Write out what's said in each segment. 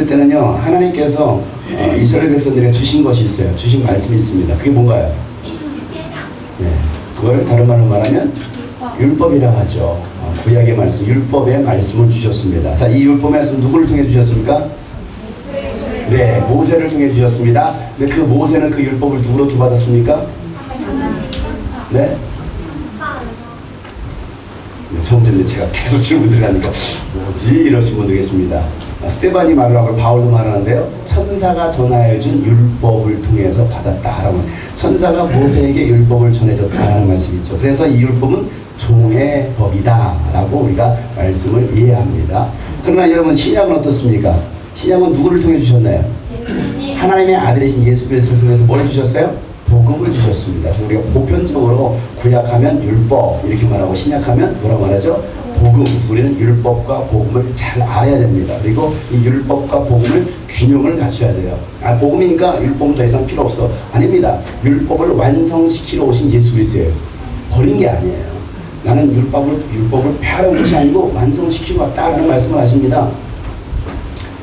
시대 때는요, 하나님께서 이스라엘 백성들에게 주신 것이 있어요. 주신 말씀이 있습니다. 그게 뭔가요? 네, 그걸 다른 말로 말하면 율법이라고 하죠. 구약의 말씀, 율법의 말씀을 주셨습니다. 자, 이 율법 말씀 누구를 통해 주셨습니까? 네, 모세를 통해 주셨습니다. 근데 그 모세는 그 율법을 누구로부터 받았습니까? 네? 처음 듣는데 제가 계속 질문을 하니까 뭐지? 이러신 분도 계십니다. 스테반이 말을 하고 바울도 말하는데요. 천사가 전하여준 율법을 통해서 받았다라고. 천사가 모세에게 율법을 전해줬다는 말씀이 있죠. 그래서 이 율법은 종의 법이다라고 우리가 말씀을 이해합니다. 그러나 여러분, 신약은 어떻습니까? 신약은 누구를 통해 주셨나요? 하나님의 아들이신 예수 그리스도를 통해서 뭘 주셨어요? 복음을 주셨습니다. 그래서 우리가 보편적으로 구약하면 율법 이렇게 말하고 신약하면 뭐라고 말하죠? 복음. 그래서 우리는 율법과 복음을 잘 알아야 됩니다. 그리고 이 율법과 복음을 균형을 갖춰야 돼요. 복음이니까 율법은 더 이상 필요 없어. 아닙니다. 율법을 완성시키러 오신 예수 그리스도예요. 버린 게 아니에요. 나는 율법을 폐하러 온 것이 아니고 완성시키고 왔다라는 말씀을 하십니다.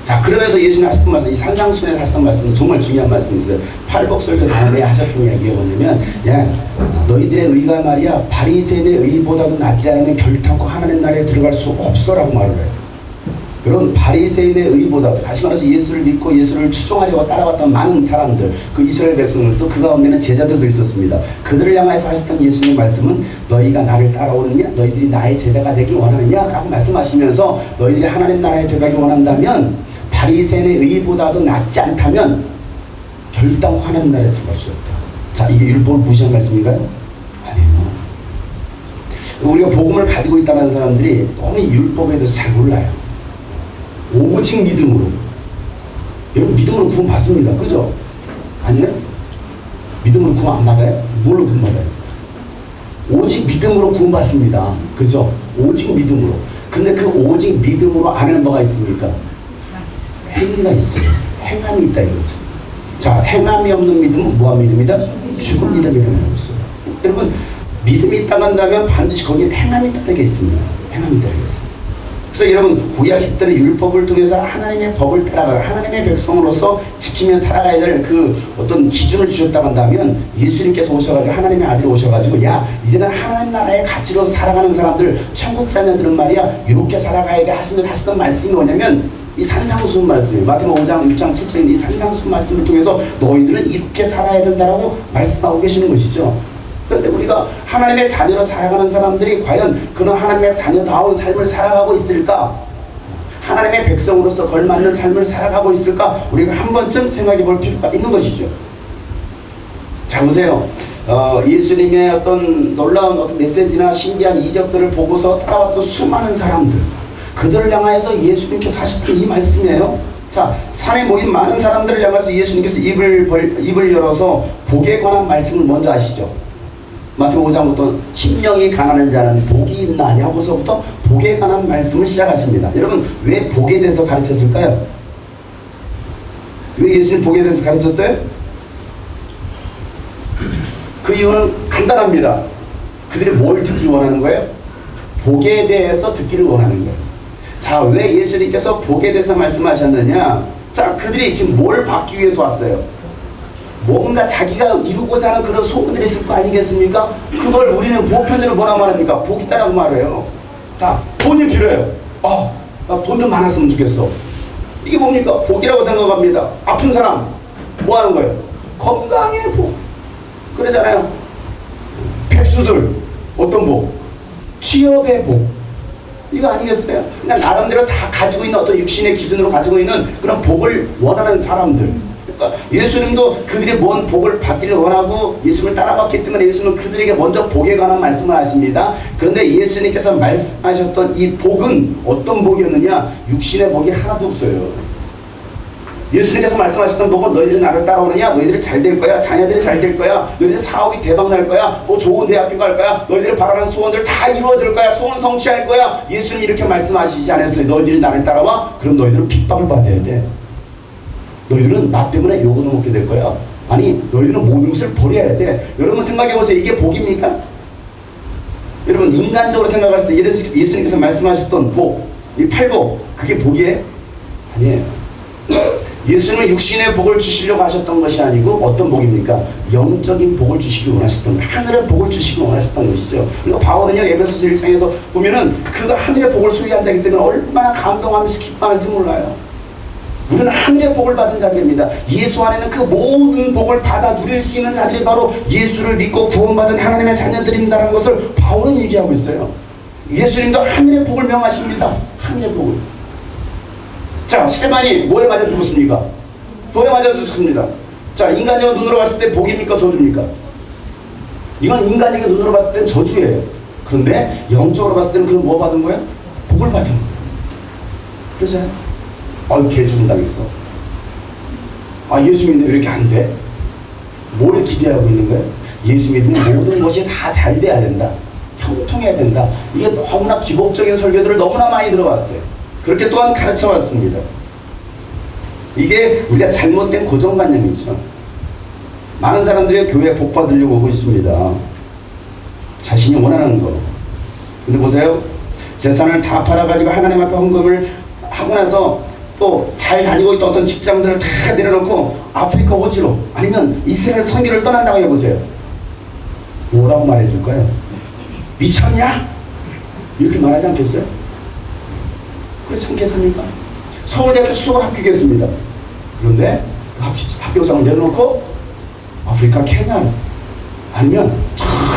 자, 그러면서 예수님 하셨던 말씀, 이 산상수훈에서 하셨던 말씀은 정말 중요한 말씀이 있어요. 팔복설교 다음에 하셨던 이야기가 뭐냐면, 야, 너희들의 의가 말이야 바리새인의 의보다도 낫지 않으면 결단코 하나님 나라에 들어갈 수 없어라고 말을 해요. 여러분, 바리새인의 의보다도, 다시 말해서 예수를 믿고 예수를 추종하려고 따라왔던 많은 사람들, 그 이스라엘 백성들도 그 가운데는 제자들도 있었습니다. 그들을 향해서 하셨던 예수님의 말씀은 너희가 나를 따라오느냐, 너희들이 나의 제자가 되길 원하느냐 라고 말씀하시면서 너희들이 하나님 나라에 들어가길 원한다면 바리새인의 의보다도 낫지 않다면 결단코 하나님 나라에 들어갈 수 없다. 자, 이게 율법을 무시한 말씀인가요? 아니에요. 우리가 복음을 가지고 있다는 사람들이 너무 율법에 대해서 잘 몰라요. 오직 믿음으로. 여러분, 믿음으로 구원 받습니다. 그죠? 아니요? 믿음으로 구원 안 받아요? 뭘로 구원 받아요? 오직 믿음으로 구원 받습니다. 그죠? 오직 믿음으로. 근데 그 오직 믿음으로 안에는 뭐가 있습니까? 행위가 있어요. 행함이 있다 이거죠. 자, 행함이 없는 믿음은 뭐한 믿음이다? 죽은 믿음이라고 했어요. 여러분, 믿음이 있다고 한다면 반드시 거기에 행함이 있다는 게 있습니다. 행함이 있다는 게 있어요. 그래서 여러분, 구약 시대는 율법을 통해서 하나님의 법을 따라가고 하나님의 백성으로서 지키며 살아가야 될 그 어떤 기준을 주셨다고 한다면 예수님께서 오셔가지고 하나님의 아들이 오셔가지고 야, 이제는 하나님 나라의 가치로 살아가는 사람들, 천국 자녀들은 말이야 이렇게 살아가야 돼 하시면서 하시던 말씀이 뭐냐면 이 산상수훈 말씀이에요. 마태복음 5장, 6장, 7장인 이 산상수훈 말씀을 통해서 너희들은 이렇게 살아야 된다라고 말씀하고 계시는 것이죠. 그런데 우리가 하나님의 자녀로 살아가는 사람들이 과연 그런 하나님의 자녀다운 삶을 살아가고 있을까? 하나님의 백성으로서 걸맞는 삶을 살아가고 있을까? 우리가 한 번쯤 생각해 볼 필요가 있는 것이죠. 자, 보세요. 예수님의 어떤 놀라운 어떤 메시지나 신비한 이적들을 보고서 따라왔던 수많은 사람들, 그들을 향해서 예수님께서 하셨던 이 말씀이에요. 자, 산에 모인 많은 사람들을 향해서 예수님께서 입을 열어서 복에 관한 말씀을 먼저 하시죠. 마태복음 5장부터 심령이 가난한 자는 복이 있나니 하고서부터 복에 관한 말씀을 시작하십니다. 여러분, 왜 복에 대해서 가르쳤을까요? 왜 예수님 복에 대해서 가르쳤어요? 그 이유는 간단합니다. 그들이 뭘 듣기를 원하는 거예요? 복에 대해서 듣기를 원하는 거예요. 자, 왜 예수님께서 복에 대해서 말씀하셨느냐? 자, 그들이 지금 뭘 받기 위해서 왔어요? 뭔가 자기가 이루고자 하는 그런 소원들이 있을 거 아니겠습니까? 그걸 우리는 보편적으로 뭐라고 말합니까? 복이 있다라고 말해요. 자, 돈이 필요해요. 나 돈 좀 많았으면 좋겠어. 이게 뭡니까? 복이라고 생각합니다. 아픈 사람 뭐 하는 거예요? 건강의 복. 그러잖아요. 백수들 어떤 복? 취업의 복. 이거 아니겠어요? 그러니까 나름대로 다 가지고 있는 어떤 육신의 기준으로 가지고 있는 그런 복을 원하는 사람들. 그러니까 예수님도 그들이 뭔 복을 받기를 원하고 예수님을 따라갔기 때문에 예수님은 그들에게 먼저 복에 관한 말씀을 하십니다. 그런데 예수님께서 말씀하셨던 이 복은 어떤 복이었느냐? 육신의 복이 하나도 없어요. 예수님께서 말씀하셨던 복은 너희들이 나를 따라오느냐? 너희들이 잘 될 거야. 자녀들이 잘 될 거야. 너희들이 사업이 대박 날 거야. 뭐 좋은 대학교 갈 거야. 너희들이 바라는 소원들 다 이루어질 거야. 소원 성취할 거야. 예수님 이렇게 말씀하시지 않았어요. 너희들이 나를 따라와? 그럼 너희들은 핍박을 받아야 돼. 너희들은 나 때문에 욕을 먹게 될 거야. 아니, 너희들은 모든 것을 버려야 돼. 여러분 생각해보세요. 이게 복입니까? 여러분 인간적으로 생각할 때, 예를 들어 서 예수님께서 말씀하셨던 복, 이 8복, 그게 복이에요? 아니에요. 예수님은 육신의 복을 주시려고 하셨던 것이 아니고 어떤 복입니까? 영적인 복을 주시기 원하셨던 거예요. 하늘의 복을 주시기 원하셨던 것이죠. 그리고 바울은요, 에베소서 1장에서 보면은 그가 하늘의 복을 소유한 자이기 때문에 얼마나 감동하면서 기뻐하는지 몰라요. 우리는 하늘의 복을 받은 자들입니다. 예수 안에는 그 모든 복을 받아 누릴 수 있는 자들이 바로 예수를 믿고 구원받은 하나님의 자녀들입니다라는 것을 바울은 얘기하고 있어요. 예수님도 하늘의 복을 명하십니다. 하늘의 복을. 자, 스테반이 뭐에 맞아 죽었습니까? 돌에 맞아 죽었습니다. 자, 인간의 눈으로 봤을 때 복입니까? 저주입니까? 이건 인간에게 눈으로 봤을 때는 저주예요. 그런데 영적으로 봤을 때는 그건 뭐 받은 거예요? 복을 받은 거예요. 그러잖아요. 개 죽는다면서. 예수 믿는데 왜 이렇게 안 돼? 뭘 기대하고 있는 거예요? 예수 믿으면 모든 것이 다 잘 돼야 된다. 형통해야 된다. 이게 너무나 기복적인 설교들을 너무나 많이 들어왔어요. 그렇게 또한 가르쳐 왔습니다. 이게 우리가 잘못된 고정관념이죠. 많은 사람들이 교회에 복 받으려고 오고 있습니다. 자신이 원하는 거. 근데 보세요. 재산을 다 팔아가지고 하나님 앞에 헌금을 하고 나서 또 잘 다니고 있던 어떤 직장들을 다 내려놓고 아프리카 오지로 아니면 이스라엘 선교를 떠난다고 해보세요. 뭐라고 말해줄까요? 미쳤냐? 이렇게 말하지 않겠어요? 그렇지 않겠습니까? 서울대학교 수석을 합격했습니다. 그런데 합격장을 내려놓고 아프리카 케냐 아니면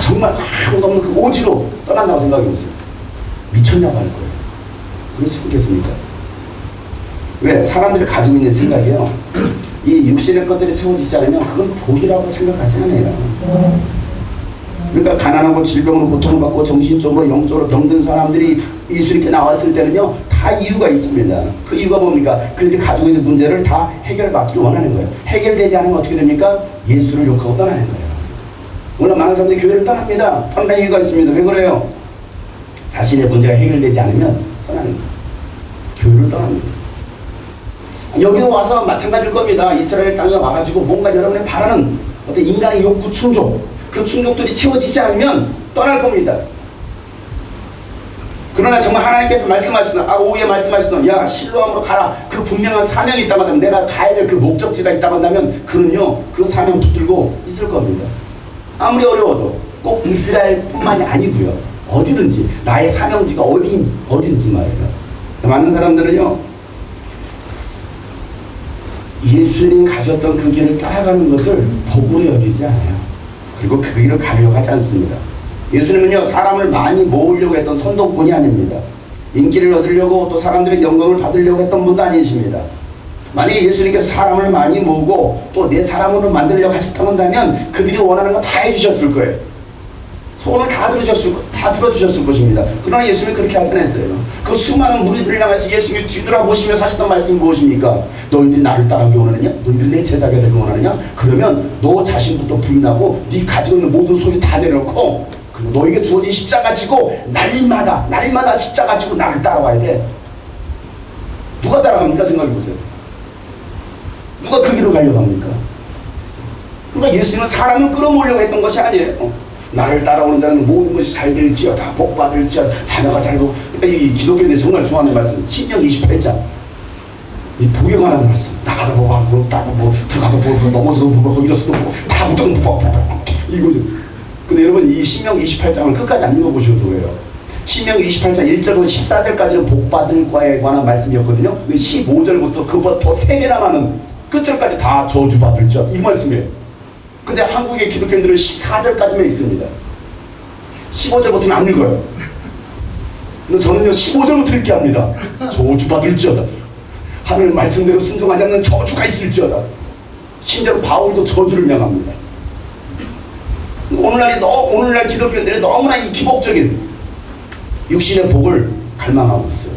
정말 아무도 없는 그 오지로 떠난다고 생각해보세요. 미쳤냐고 할 거예요. 그렇지 않겠습니까? 왜? 사람들이 가지고 있는 생각이요. 이 육신의 것들이 채워지지 않으면 그건 복이라고 생각하지 않아요. 그러니까 가난하고 질병으로 고통을 받고 정신적으로 영적으로 병든 사람들이 예수님께 나왔을 때는요, 다 이유가 있습니다. 그 이유가 뭡니까? 그들이 가지고 있는 문제를 다 해결받기를 원하는 거예요. 해결되지 않으면 어떻게 됩니까? 예수를 욕하고 떠나는 거예요. 물론 많은 사람들이 교회를 떠납니다. 떠나는 이유가 있습니다. 왜 그래요? 자신의 문제가 해결되지 않으면 떠나는 거예요. 교회를 떠납니다. 여기도 와서 마찬가지일 겁니다. 이스라엘 땅에 와가지고 뭔가 여러분이 바라는 어떤 인간의 욕구 충족, 그 충족들이 채워지지 않으면 떠날 겁니다. 그러나 정말 하나님께서 말씀하시던, 오후에 말씀하시던, 야, 실로암으로 가라. 그 분명한 사명이 있다고 한다면, 내가 가야 될 그 목적지가 있다고 한다면, 그는요, 그 사명 붙들고 있을 겁니다. 아무리 어려워도 꼭 이스라엘 뿐만이 아니고요. 어디든지, 나의 사명지가 어디든지 말이에요. 많은 사람들은요, 예수님 가셨던 그 길을 따라가는 것을 복으로 여기지 않아요. 그리고 그 길을 가려고 하지 않습니다. 예수님은요, 사람을 많이 모으려고 했던 선동꾼이 아닙니다. 인기를 얻으려고 또 사람들의 영광을 받으려고 했던 분도 아니십니다. 만약에 예수님께서 사람을 많이 모으고 또 내 사람으로 만들려고 하셨다고 한다면 그들이 원하는 거 다 해주셨을 거예요. 소원을 다 들어주셨을 것입니다. 그러나 예수님이 그렇게 하지 않았어요. 그 수많은 무리들을 향해서 예수님이 뒤돌아보시면서 하셨던 말씀이 무엇입니까? 너희들이 나를 따르기 원하느냐? 너희들이 내 제자가 되기 원하느냐? 그러면 너 자신부터 부인하고 네 가지고 있는 모든 소유 다 내려놓고 그리고 너에게 주어진 십자가 지고 날마다 십자가 지고 나를 따라와야 돼. 누가 따라갑니까? 생각해보세요. 누가 그 길을 가려고 합니까? 그러니까 예수님은 사람을 끌어모으려고 했던 것이 아니에요. 나를 따라오는 자는 모든 것이 잘 될지어다, 복 받을지어다, 자녀가 잘고. 이 기독교인들이 정말 좋아하는 말씀, 신명 28장. 이 복에 관한 말씀. 나가도 복하고, 들어가도 복하고, 넘어져도 복하고, 일어서도 복하고, 다 무조건 복하고, 이거죠. 근데 여러분, 이 신명 28장을 끝까지 안 읽어보셔도 돼요. 신명 28장 1절부터 14절까지는 복 받을 과에 관한 말씀이었거든요. 15절부터 그보다 더 3배나 많은 끝절까지 다 저주받을 자. 이 말씀이에요. 근데 한국의 기독교인들은 14절까지만 있습니다. 15절부터는 안 읽어요. 근데 저는요, 15절부터 읽게 합니다. 저주받을지어다. 하나님의 말씀대로 순종하지 않는 저주가 있을지어다. 심지어 바울도 저주를 명합니다. 오늘날 기독교인들이 너무나 이 기복적인 육신의 복을 갈망하고 있어요.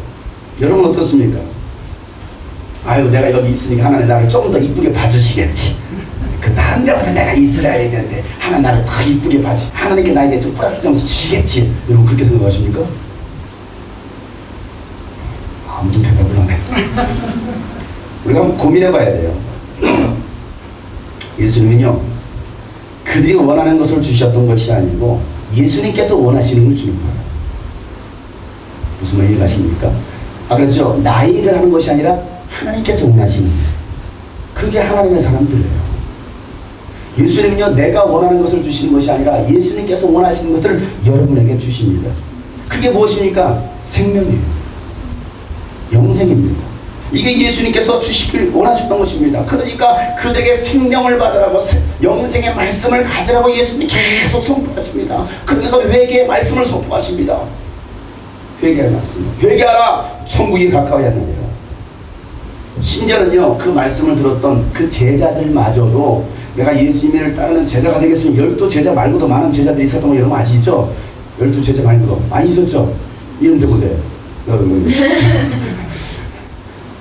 여러분 어떻습니까? 아유, 내가 여기 있으니까 하나님 나를 좀 더 이쁘게 봐주시겠지. 그 다른 데보다 내가 이스라엘에 있는데 하나님 나를 더 이쁘게 봐지. 하나님께 나에게 좀 플러스 점수 주시겠지. 여러분 그렇게 생각하십니까? 아무도 대답을 안 해. 우리가 한번 고민해 봐야 돼요. 예수님은요, 그들이 원하는 것을 주셨던 것이 아니고 예수님께서 원하시는 걸 주는 거예요. 무슨 말 이해가십니까? 그렇죠. 나의 일을 하는 것이 아니라 하나님께서 원하시는 그게 하나님의 사람들이에요. 예수님은요, 내가 원하는 것을 주시는 것이 아니라 예수님께서 원하시는 것을 여러분에게 주십니다. 그게 무엇입니까? 생명이에요. 영생입니다. 이게 예수님께서 주시길 원하셨던 것입니다. 그러니까 그들에게 생명을 받으라고, 영생의 말씀을 가지라고 예수님이 계속 선포하십니다. 그러면서 회개의 말씀을 선포하십니다. 회개의 말씀. 회개하라, 천국이 가까이 하느니라. 심지어는요, 그 말씀을 들었던 그 제자들마저도 내가 예수님을 따르는 제자가 되겠으면 12제자 말고도 많은 제자들이 있었던 거 여러분 아시죠? 12제자 말고도 많이 있었죠? 이름 대보세요, 여러분.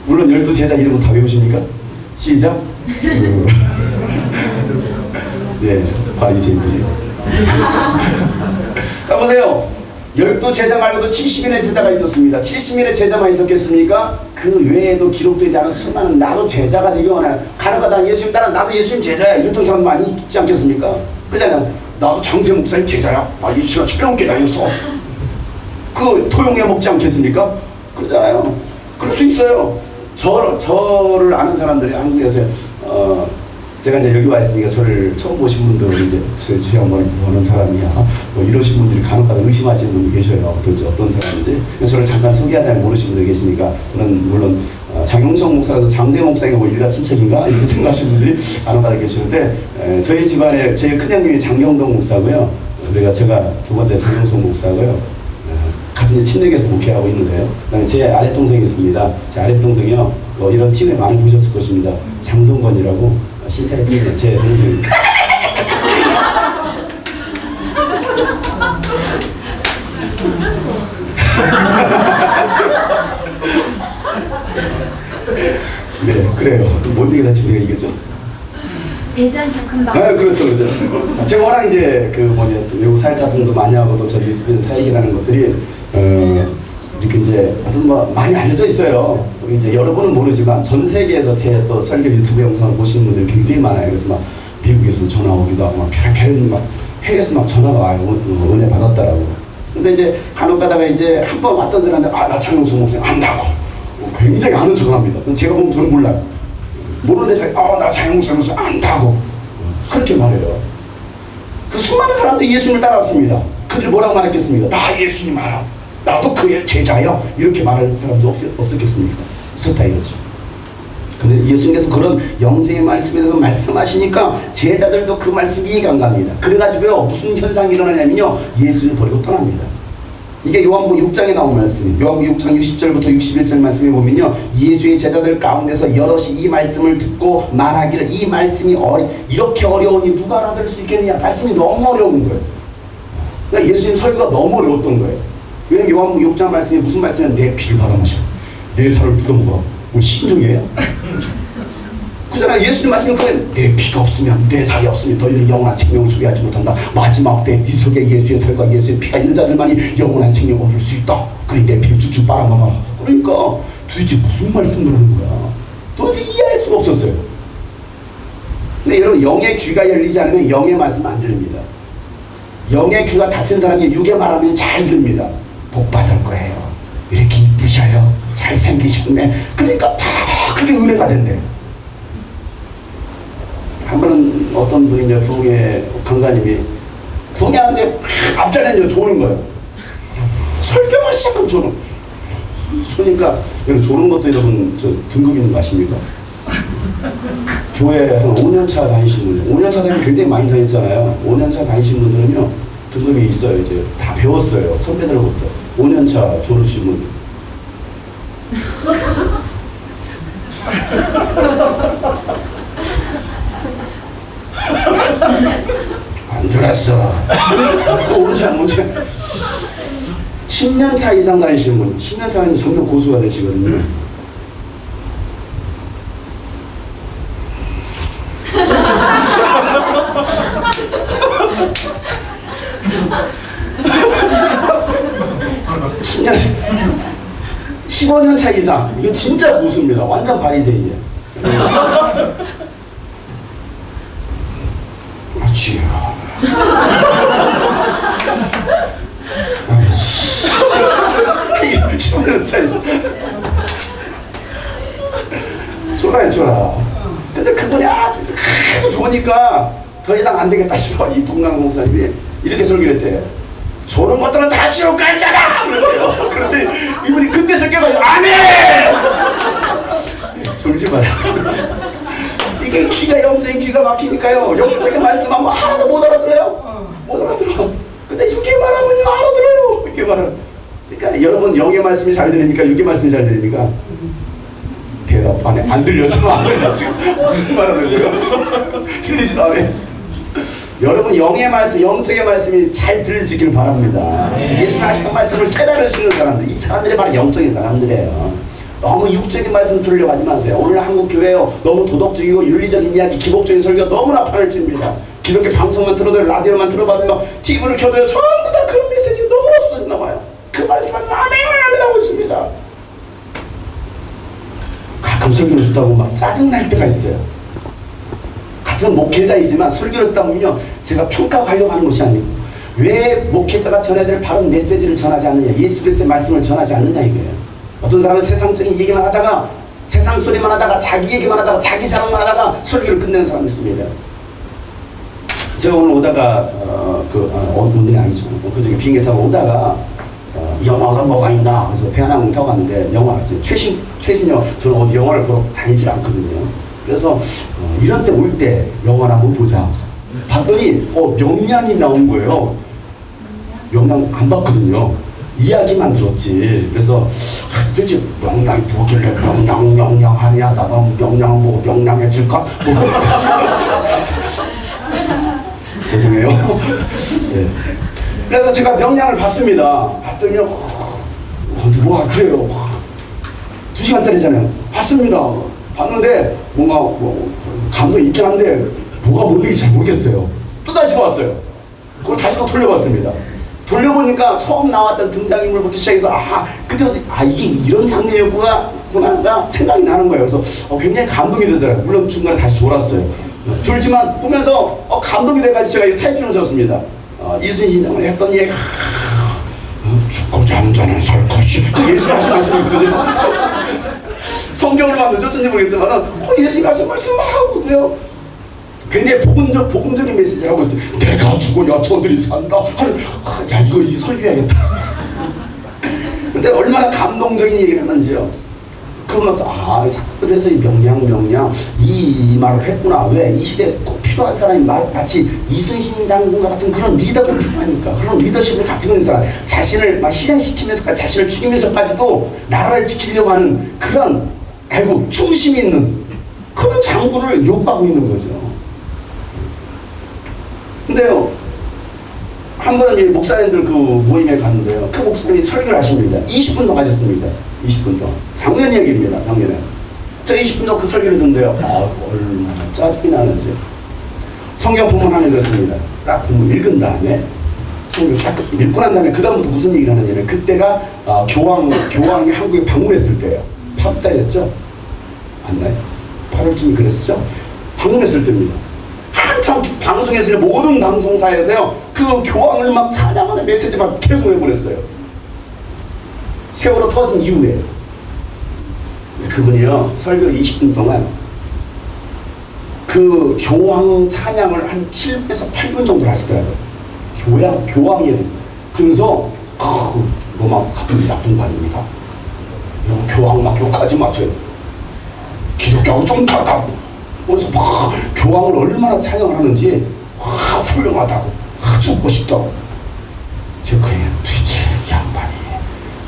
물론 12제자 이름은 다 외우십니까? 시작. 네, 바리새인들이요. 자, 보세요. 12제자 말고도 70인의 제자가 있었습니다. 70인의 제자만 있었겠습니까? 그 외에도 기록되지 않은 수많은 나도 제자가 되기 원해. 가능하다. 예수님 따라 나도 예수님 제자야. 이랬던 사람 많이 있지 않겠습니까? 그잖아요. 나도 장세 목사님 제자야. 이 시간 10년께 다녔어. 그 토용해 먹지 않겠습니까? 그러잖아요. 그럴 수 있어요. 저를 아는 사람들이 한국에서 제가 이제 여기 와 있으니까 저를 처음 보신 분들은 이제 제 양반이 보는 사람이야. 뭐 이러신 분들이 간혹가다 의심하시는 분도 계셔요. 어떤 사람인지. 저를 잠깐 소개하자면 모르시는 분들 계시니까 저는 물론 장용석 목사도 장세 목사가 뭐 일가 친척인가 이렇게 생각하시는 분들이 간혹가다 계시는데 저희 집안에 제일 큰 형님이 장경동 목사고요. 그러니까 제가 두 번째 장용석 목사고요. 같은 친댁에서 목회하고 있는데요. 그다음에 제 아랫동생이 있습니다. 제 아랫동생이요. 이런 팀에 많이 보셨을 것입니다. 장동건이라고 신차에 뛰는 제 동생입니다. 네, 그래요. 뭔 얘기 다시 우리가 이겼죠? 제자인 척한다. 아, 그렇죠, 그렇죠. 제가 워낙 이제 외국 사역 같은 것도 많이 하고 또 저희 유스빈 사역이라는 것들이 이렇게 이제 하여튼 뭐 많이 알려져 있어요. 이제 여러분은 모르지만 전 세계에서 제 또 설교 유튜브 영상을 보시는 분들이 굉장히 많아요. 그래서 막 미국에서 전화 오기도 하고 막 막 해외에서 막 전화가 와요. 은혜 받았다라고. 근데 이제 간혹 가다가 이제 한 번 왔던 사람한테 나 장용수 목사님 안다고 굉장히 아는 척을 합니다. 제가 보면 저는 몰라요. 모르는데 제가 나 장용수 목사님 안다고 그렇게 말해요. 그 수많은 사람들이 예수님을 따라왔습니다. 그들이 뭐라고 말했겠습니까? 나 예수님 알아. 나도 그의 제자야. 이렇게 말할 사람도 없었겠습니까? 있었다 이거죠. 근데 예수님께서 그런 영생의 말씀에 대해서 말씀하시니까 제자들도 그 말씀 이해가 안 갑니다. 그래가지고요, 무슨 현상이 일어나냐면요, 예수를 버리고 떠납니다. 이게 요한복음 6장에 나온 말씀이에요. 요한복음 6장 60절부터 61절 말씀에 보면요, 예수의 제자들 가운데서 여럿이 이 말씀을 듣고 말하기를 이 말씀이 이렇게 어려우니 누가 알아들을 수 있겠느냐. 말씀이 너무 어려운 거예요. 그러니까 예수님 설교가 너무 어려웠던 거예요. 왜냐면 요한복음 6장 말씀이 무슨 말씀이냐면 내 피를 받아마셔. 내 살을 뜯어먹어. 뭐 신종이에요? 그잖아요. 예수님 말씀은 그래. 내 피가 없으면, 내 살이 없으면 너희들은 영원한 생명을 소유하지 못한다. 마지막 때 네 속에 예수의 살과 예수의 피가 있는 자들만이 영원한 생명을 얻을 수 있다. 그래 내 피를 쭉쭉 빨아먹어. 그러니까 도대체 무슨 말씀을 하는 거야? 도대체 이해할 수가 없었어요. 근데 여러분, 영의 귀가 열리지 않으면 영의 말씀 안 들립니다. 영의 귀가 닫힌 사람이 육의 말하면 잘 들립니다. 복 받을 거예요. 이렇게 이쁘셔요. 잘생기셨네. 그러니까 다 그게 은혜가 된대. 한 번은 어떤 분이 이제 부흥회 강사님이 부흥회하는데 앞자리에 이제 조는 거예요. 설교만 시작하면 조는. 조니까 여러분, 조는 것도 여러분 등급 있는 거 아십니까? 교회 한 5년차 다니신 분들, 5년차 다니면 굉장히 많이 다녔잖아요. 5년차 다니신 분들은요, 등급이 있어요. 이제 다 배웠어요. 선배들부터. 5년차 졸으신 분들. 안 졸았어. 5년차. 10년차 이상 다니시는 분, 10년차는 점점 고수가 되시거든요. 년 15년 차 이상. 이거 진짜 고수입니다. 완전 바리새인이에요. 그렇지. 15년 차 이상. 해줘라. 근데 그분이 아주 좋으니까 더 이상 안 되겠다 싶어. 이 동강 목사님이 이렇게 설교를 했대요. 저런 것들은 다 지옥 갔잖아! 그러세요. 그런데 이분이 그때서 깨가지고, 안 해! 졸지 마라. 이게 귀가 영적인 귀가 막히니까요. 영적인 말씀하면 하나도 못 알아들어요. 못 알아들어. 근데 육의 말하면요, 알아들어요. 육의 말은. 그러니까 여러분, 영의 말씀이 잘 들립니까? 육의 말씀이 잘 들립니까? 대답 안 해. 안 들려서 안 들려. 지금 무슨 말 안 들려요? 들리지도 않아요. 여러분 영의 말씀, 영적의 말씀이 잘 들릴 수 있기를 바랍니다. 예수님 하시는 말씀을 깨달으시는 사람들, 이 사람들이 바로 영적인 사람들이에요. 너무 육적인 말씀 들으려고 하지 마세요. 오늘 한국 교회요, 너무 도덕적이고 윤리적인 이야기, 기복적인 설교가 너무나 판을 칩니다. 기독교 방송만 들어도 라디오만 들어봐도요, TV를 켜도요, 전부 다 그런 메시지 너무나 쏟아져 나와요. 그 말씀은 아멘 하고 있습니다. 가끔 설교를 듣다고 막 짜증날 때가 있어요. 같은 목회자이지만 설교를 듣다 보면요, 제가 평가하려고 하는 것이 아니고 왜 목회자가 전해야 될 바른 메시지를 전하지 않느냐, 예수 그리스도의 말씀을 전하지 않느냐 이거예요. 어떤 사람은 세상적인 얘기만 하다가, 세상 소리만 하다가, 자기 얘기만 하다가, 자기 자랑만 하다가 설교를 끝내는 사람이 있습니다. 제가 오늘 오다가 오늘이 아니죠, 그저께 비행기 타고 오다가 영화가 뭐가 있나 그래서 대한항공 타고 갔는데, 영화 최신영, 저는 어디 영화를 보러 다니질 않거든요. 그래서 이런 때 올 때 영화를 한번 보자 봤더니 명량이 나온 거예요. 명량 안 봤거든요. 이야기만 들었지. 그래서 도대체 명량이 뭐길래 명량하냐, 나도 명량 보고 명량해질까? 죄송해요. 네. 그래서 제가 명량을 봤습니다. 봤더니 뭐가 그래요. 2시간짜리잖아요. 봤습니다. 봤는데 뭔가 감동이 있긴 한데 뭐가 뭔지 잘 모르겠어요. 또 다시 봤어요. 그걸 다시 또 돌려봤습니다. 돌려보니까 처음 나왔던 등장인물부터 시작해서 그때부터 이게 이런 장면이었구나 생각이 나는 거예요. 그래서 굉장히 감동이 되더라고요. 물론 중간에 다시 졸았어요. 졸지만 보면서 감동이 돼가지고 제가 이 타이핑을 줬습니다. 이순신 장을 했던 얘기, 죽고자 하는 자는 살 것이, 예수님 하신 말씀이거든요. 성경을만 늦었는지 모르겠지만 예수님 하신 말씀 막 하고요, 굉장히 복음적인 메시지를 하고 있어요. 내가 죽어야 저들이 산다 하는, 야 이거 설교해야겠다. 근데 얼마나 감동적인 얘기를 했는지요. 그러고 나서 그래서 이 명량 이 말을 했구나. 왜 이 시대에 꼭 필요한 사람이 마치 이순신 장군과 같은 그런 리더가 필요하니까, 그런 리더십을 가지고 있는 사람, 자신을 막 희생시키면서까지, 자신을 죽이면서까지도 나라를 지키려고 하는 그런 애국 중심이 있는 그런 장군을 요구하고 있는 거죠. 근데요, 한 번은 목사님들 그 모임에 갔는데요, 그 목사님이 설교를 하십니다. 20분 동안 하셨습니다. 20분 동안. 작년 얘기입니다. 작년에. 저 20분 동안 그 설교를 듣는데요, 얼마나 짜증이 나는지. 성경 본문 하나 읽었습니다. 딱 본문 읽은 다음에, 성경 딱 읽고 난 다음에 그다음부터 무슨 얘기를 하느냐면, 그때가 교황이 한국에 방문했을 때예요. 8월달이었죠? 맞나요? 8월쯤 그랬죠? 방문했을 때입니다. 한참 방송에서, 모든 방송사에서요, 그 교황을 막 찬양하는 메시지만 계속 해보냈어요. 세월호 터진 이후에. 그분이요, 설교 20분 동안 그 교황 찬양을 한 7에서 8분 정도 하시더라고요. 교황이에요. 그러면서 막 가끔 나쁜 거 아닙니다. 교황 막 욕하지 마세요. 기독교하고 좀 다르다고. 그래서 막 교황을 얼마나 찬양을 하는지 훌륭하다고, 죽고 싶다고. 제가 도대체 양반이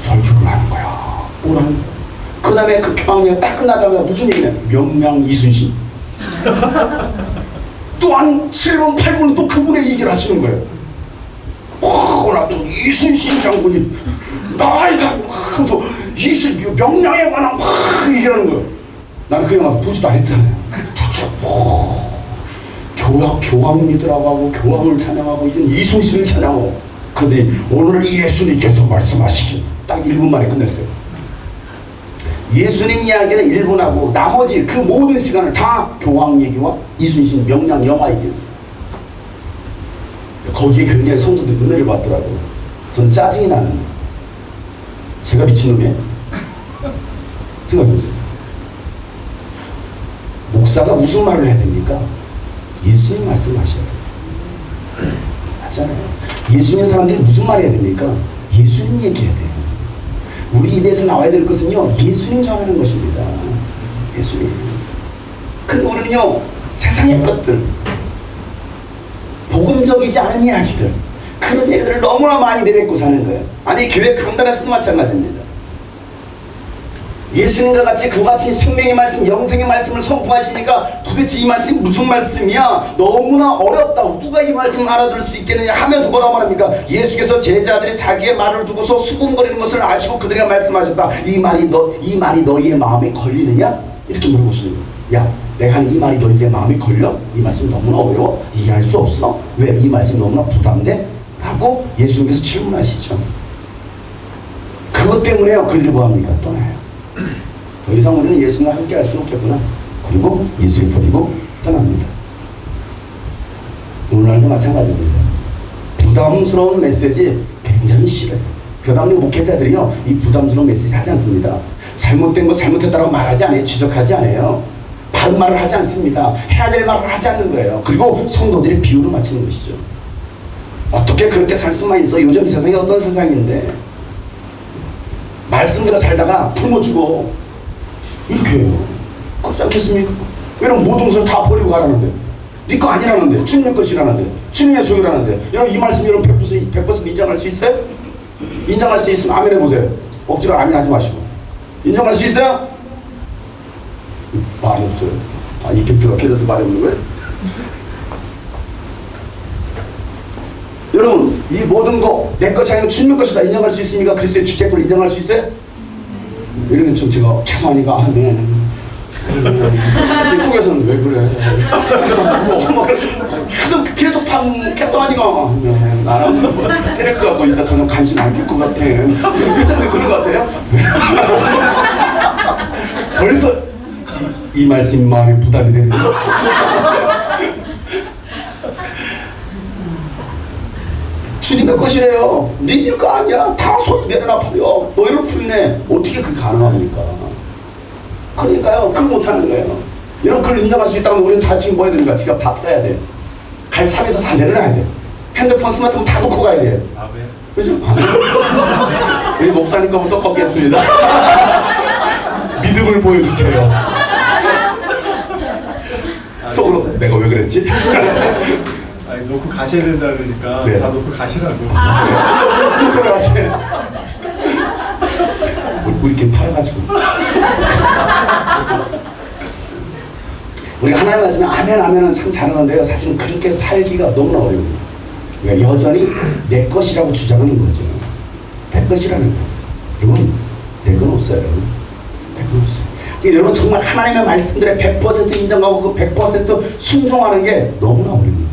설교를 하는 거야. 그 다음에 그 교황이 딱 끝나자마자 무슨 얘기냐, 명량 이순신. 또 한 7분 8분은 또 그분의 얘기를 하시는 거예요. 나또 이순신 장군이 나이다 하면서 명량에 관한 막 얘기하는 거예요. 나는 그 영화 보지도 안 했잖아요. 도대체 교황이더라고 하고, 교황을 찬양하고, 이순신을 찬양하고, 그러더니 오늘 예수님께서 말씀하시길 딱 1분 만에 끝냈어요. 예수님 이야기는 1분 하고 나머지 그 모든 시간을 다 교황 얘기와 이순신 명량 영화 얘기했어요. 거기에 굉장히 성도들이 은혜를 받더라고요. 전 짜증이 나는, 제가 미친놈이에요? 생각해보세요. 목사가 무슨 말을 해야 됩니까? 예수님 말씀하셔야 돼요. 맞잖아요. 예수님 사람들이 무슨 말 해야 됩니까? 예수님 얘기해야 돼요. 우리 입에서 나와야 될 것은요, 예수님 전하는 것입니다. 예수님. 근데 우리는요, 세상의 것들, 복음적이지 않은 이야기들, 그런 얘기들을 너무나 많이 내뱉고 사는 거예요. 아니, 교회 강단에서도 마찬가지입니다. 예수님과 같이 그같이 생명의 말씀, 영생의 말씀을 선포하시니까 도대체 이 말씀이 무슨 말씀이야? 너무나 어렵다고 누가 이 말씀을 알아들을 수 있겠느냐 하면서 뭐라고 말합니까? 예수께서 제자들이 자기의 말을 두고서 수군거리는 것을 아시고 그들에게 말씀하셨다. 이 말이 너희의 마음에 걸리느냐? 이렇게 물어보시는 거예요. 야, 내가 하는 이 말이 너희의 마음에 걸려? 이 말씀 너무나 어려워? 이해할 수 없어? 왜 이 말씀이 너무나 부담돼? 라고 예수님께서 질문하시죠. 그것 때문에요, 그들이 뭐합니까? 떠나요. 더 이상 우리는 예수님과 함께 할 수 없겠구나. 그리고 예수를 버리고 떠납니다. 오늘날도 마찬가지입니다. 부담스러운 메시지 굉장히 싫어요. 교단의 목회자들이요, 이 부담스러운 메시지 하지 않습니다. 잘못된 거 잘못했다고 말하지 않아요. 지적하지 않아요. 바른 말을 하지 않습니다. 해야 될 말을 하지 않는 거예요. 그리고 성도들의 비유로 맞추는 것이죠. 어떻게 그렇게 살 수만 있어? 요즘 세상이 어떤 세상인데 말씀대로 살다가 품어주고 이렇게 해요. 그렇지 않겠습니까? 여러분 모든 것을 다 버리고 가라는데, 네 거 아니라는데, 주님의 것이라는데, 주님의 소유라는데, 여러분 이 말씀 여러분 100% 인정할 수 있어요? 인정할 수 있으면 아멘 해보세요. 억지로 아멘 하지 마시고. 인정할 수 있어요? 말이 없어요. 아, 이 표가 깨져서 말이 없는 거예요? 여러분 이 모든 거 내 것이 아니고 주님의 것이다 인정할 수 있습니까? 그리스도의 주체권을 인정할 수 있어요? 이러면 좀 제가 계속 하니까 아, 네. 속에서는 왜 그래? 계속 하니까 네, 나랑 때릴 것 같고 일단 저는 관심 안 줄 것 같아. 왜 그런 것 같아요? 벌써 이 말씀 마음에 부담이 됩니다. 주님의 것이래요. 니들 거 아니야. 다 소유 내려놔 버려. 너희를 부인해. 어떻게 그게 가능합니까? 그러니까요. 그걸 못하는 거예요. 이런 걸 인정할 수 있다면 우리는 다 지금 뭐 해야 됩니까? 지금 다 떠야 돼. 갈 차에도 다 내려놔야 돼. 핸드폰, 스마트폰 다 놓고 가야 돼. 그죠? 우리 목사님 거부터 걷겠습니다. 믿음을 보여주세요. 속으로 내가 왜 그랬지? 아니, 놓고 가셔야 된다 그러니까 네. 다 놓고 가시라고. 놓고 가세요. 우리끼리 팔아가지고. 우리가 하나님 말씀에 아멘 아멘은 참 잘하는데요. 사실은 그렇게 살기가 너무나 어려워요. 그러니까 여전히 내 것이라고 주장하는 거죠. 내 것이라는 거. 여러분 내 건 없어요. 내 건 없어요. 그러니까 여러분 정말 하나님의 말씀들에 100% 인정하고 그 100% 순종하는 게 너무나 어려워요.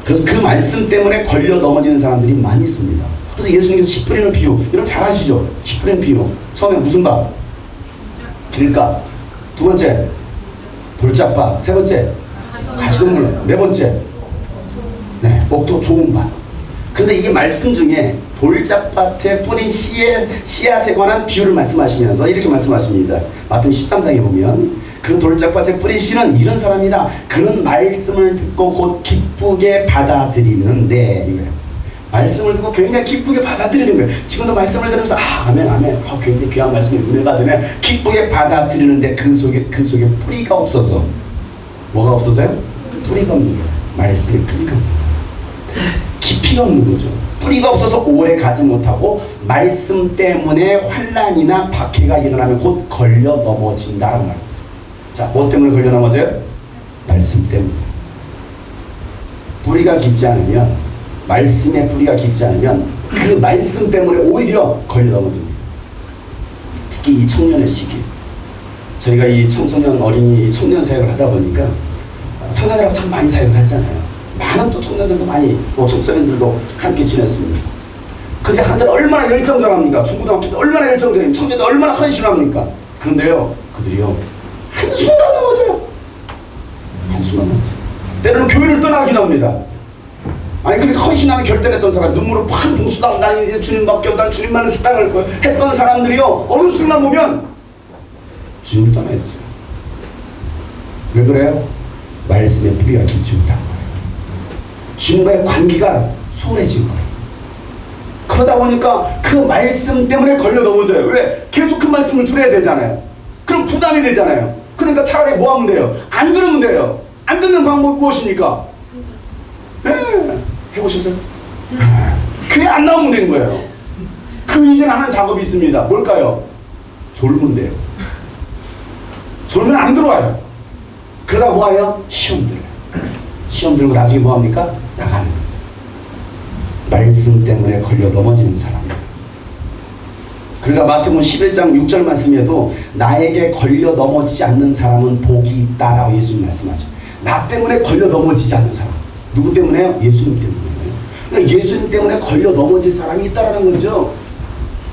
그래서 그 말씀 때문에 걸려 넘어지는 사람들이 많이 있습니다. 그래서 예수님께서 씨 뿌리는 비유, 여러분 잘 아시죠? 씨 뿌리는 비유. 처음에 무슨 밭? 길가. 두 번째 돌짝밭. 세 번째 가시덤불. 네 번째 옥토 좋은 밭. 그런데 이 말씀 중에 돌짝밭에 뿌린 씨앗에 관한 비유를 말씀하시면서 이렇게 말씀하십니다. 마태복음 13장에 보면 그 돌짝밭에 뿌린 씨는 이런 사람이다. 그는 말씀을 듣고 곧 기쁘게 받아들이는데 이거예요. 말씀을 듣고 굉장히 기쁘게 받아들이는 거예요. 지금도 말씀을 들으면서 아 아멘 아멘 굉장히 귀한 말씀이 은혜가 되네. 기쁘게 받아들이는데 그 속에 뿌리가 없어서 뭐가 없어서요? 뿌리가 없는 거예요. 말씀에 뿌리가 없는 거예요. 깊이가 없는 거죠. 뿌리가 없어서 오래 가지 못하고 말씀 때문에 환난이나 박해가 일어나면 곧 걸려 넘어진다라는 말이에요. 자, 뭐 때문에 걸려 넘어져요? 말씀 때문에. 뿌리가 깊지 않으면, 말씀에 뿌리가 깊지 않으면 그 말씀 때문에 오히려 걸려 넘어집니다. 특히 이 청년의 시기. 저희가 이 청소년 어린이 청년 사역을 하다 보니까 청년들하고 참 많이 사역을 하잖아요. 많은 또 청년들도 많이 또 청소년들도 함께 지냈습니다. 그들이 한들 얼마나 열정적합니까? 중고등학교 때 얼마나 열정적인 청년들 얼마나 헌신합니까? 그런데요, 그들이요 한순간 넘어져요. 한순간 넘어져요. 때로는 교회를 떠나기도 합니다. 아니 그렇게 헌신하는 결단했던 사람, 눈물을 팍 봉수당 나는 이제 주님밖에 없다, 주님만을 사랑할 거야 했던 사람들이요 어느 순간 보면 주님을 떠나 있어요. 왜 그래요? 말씀의 뿌리가 깊지 못한 거예요. 주님과의 관계가 소홀해진 거예요. 그러다 보니까 그 말씀 때문에 걸려 넘어져요. 왜? 계속 그 말씀을 들어야 되잖아요. 그럼 부담이 되잖아요. 그러니까 차라리 뭐 하면 돼요? 안 들으면 돼요. 안 듣는 방법이 무엇입니까? 해보셨어요? 교회 안 나오면 되는 거예요. 그 이전에 하는 작업이 있습니다. 뭘까요? 졸면 돼요. 졸면 안 들어와요. 그러다 뭐해요? 시험 들어요. 시험 들고 나중에 뭐합니까? 나가는 거예요. 말씀 때문에 걸려 넘어지는 사람이에요. 그러니까 마태복음 11장 6절 말씀에도 나에게 걸려 넘어지지 않는 사람은 복이 있다라고 예수님 말씀하죠. 나 때문에 걸려 넘어지지 않는 사람. 누구 때문에요? 예수님 때문에요. 그러니까 예수님 때문에 걸려 넘어질 사람이 있다라는 거죠.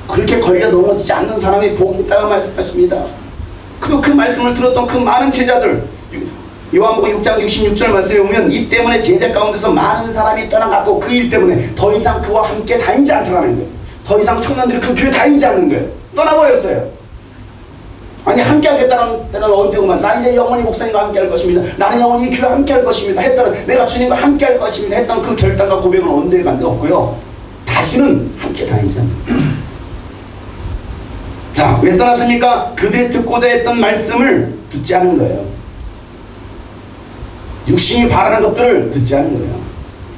그렇게 걸려 넘어지지 않는 사람이 복이 있다고 말씀하십니다. 그리고 그 말씀을 들었던 그 많은 제자들, 요한복음 6장 66절 말씀에 보면 이 때문에 제자 가운데서 많은 사람이 떠나갔고 그 일 때문에 더 이상 그와 함께 다니지 않더라는 거예요. 더 이상 청년들이 그 교회 다니지 않는 거예요. 떠나버렸어요. 아니 함께 하겠다는 때는 언제 오면 나 이제 영원히 목사님과 함께 할 것입니다. 나는 영원히 교회 함께 할 것입니다. 했다는 내가 주님과 함께 할 것입니다. 했던 그 결단과 고백은 언제 간 데 없고요. 다시는 함께 다니지 않는 자, 왜 떠났습니까? 그들이 듣고자 했던 말씀을 듣지 않은 거예요. 육신이 바라는 것들을 듣지 않은 거예요.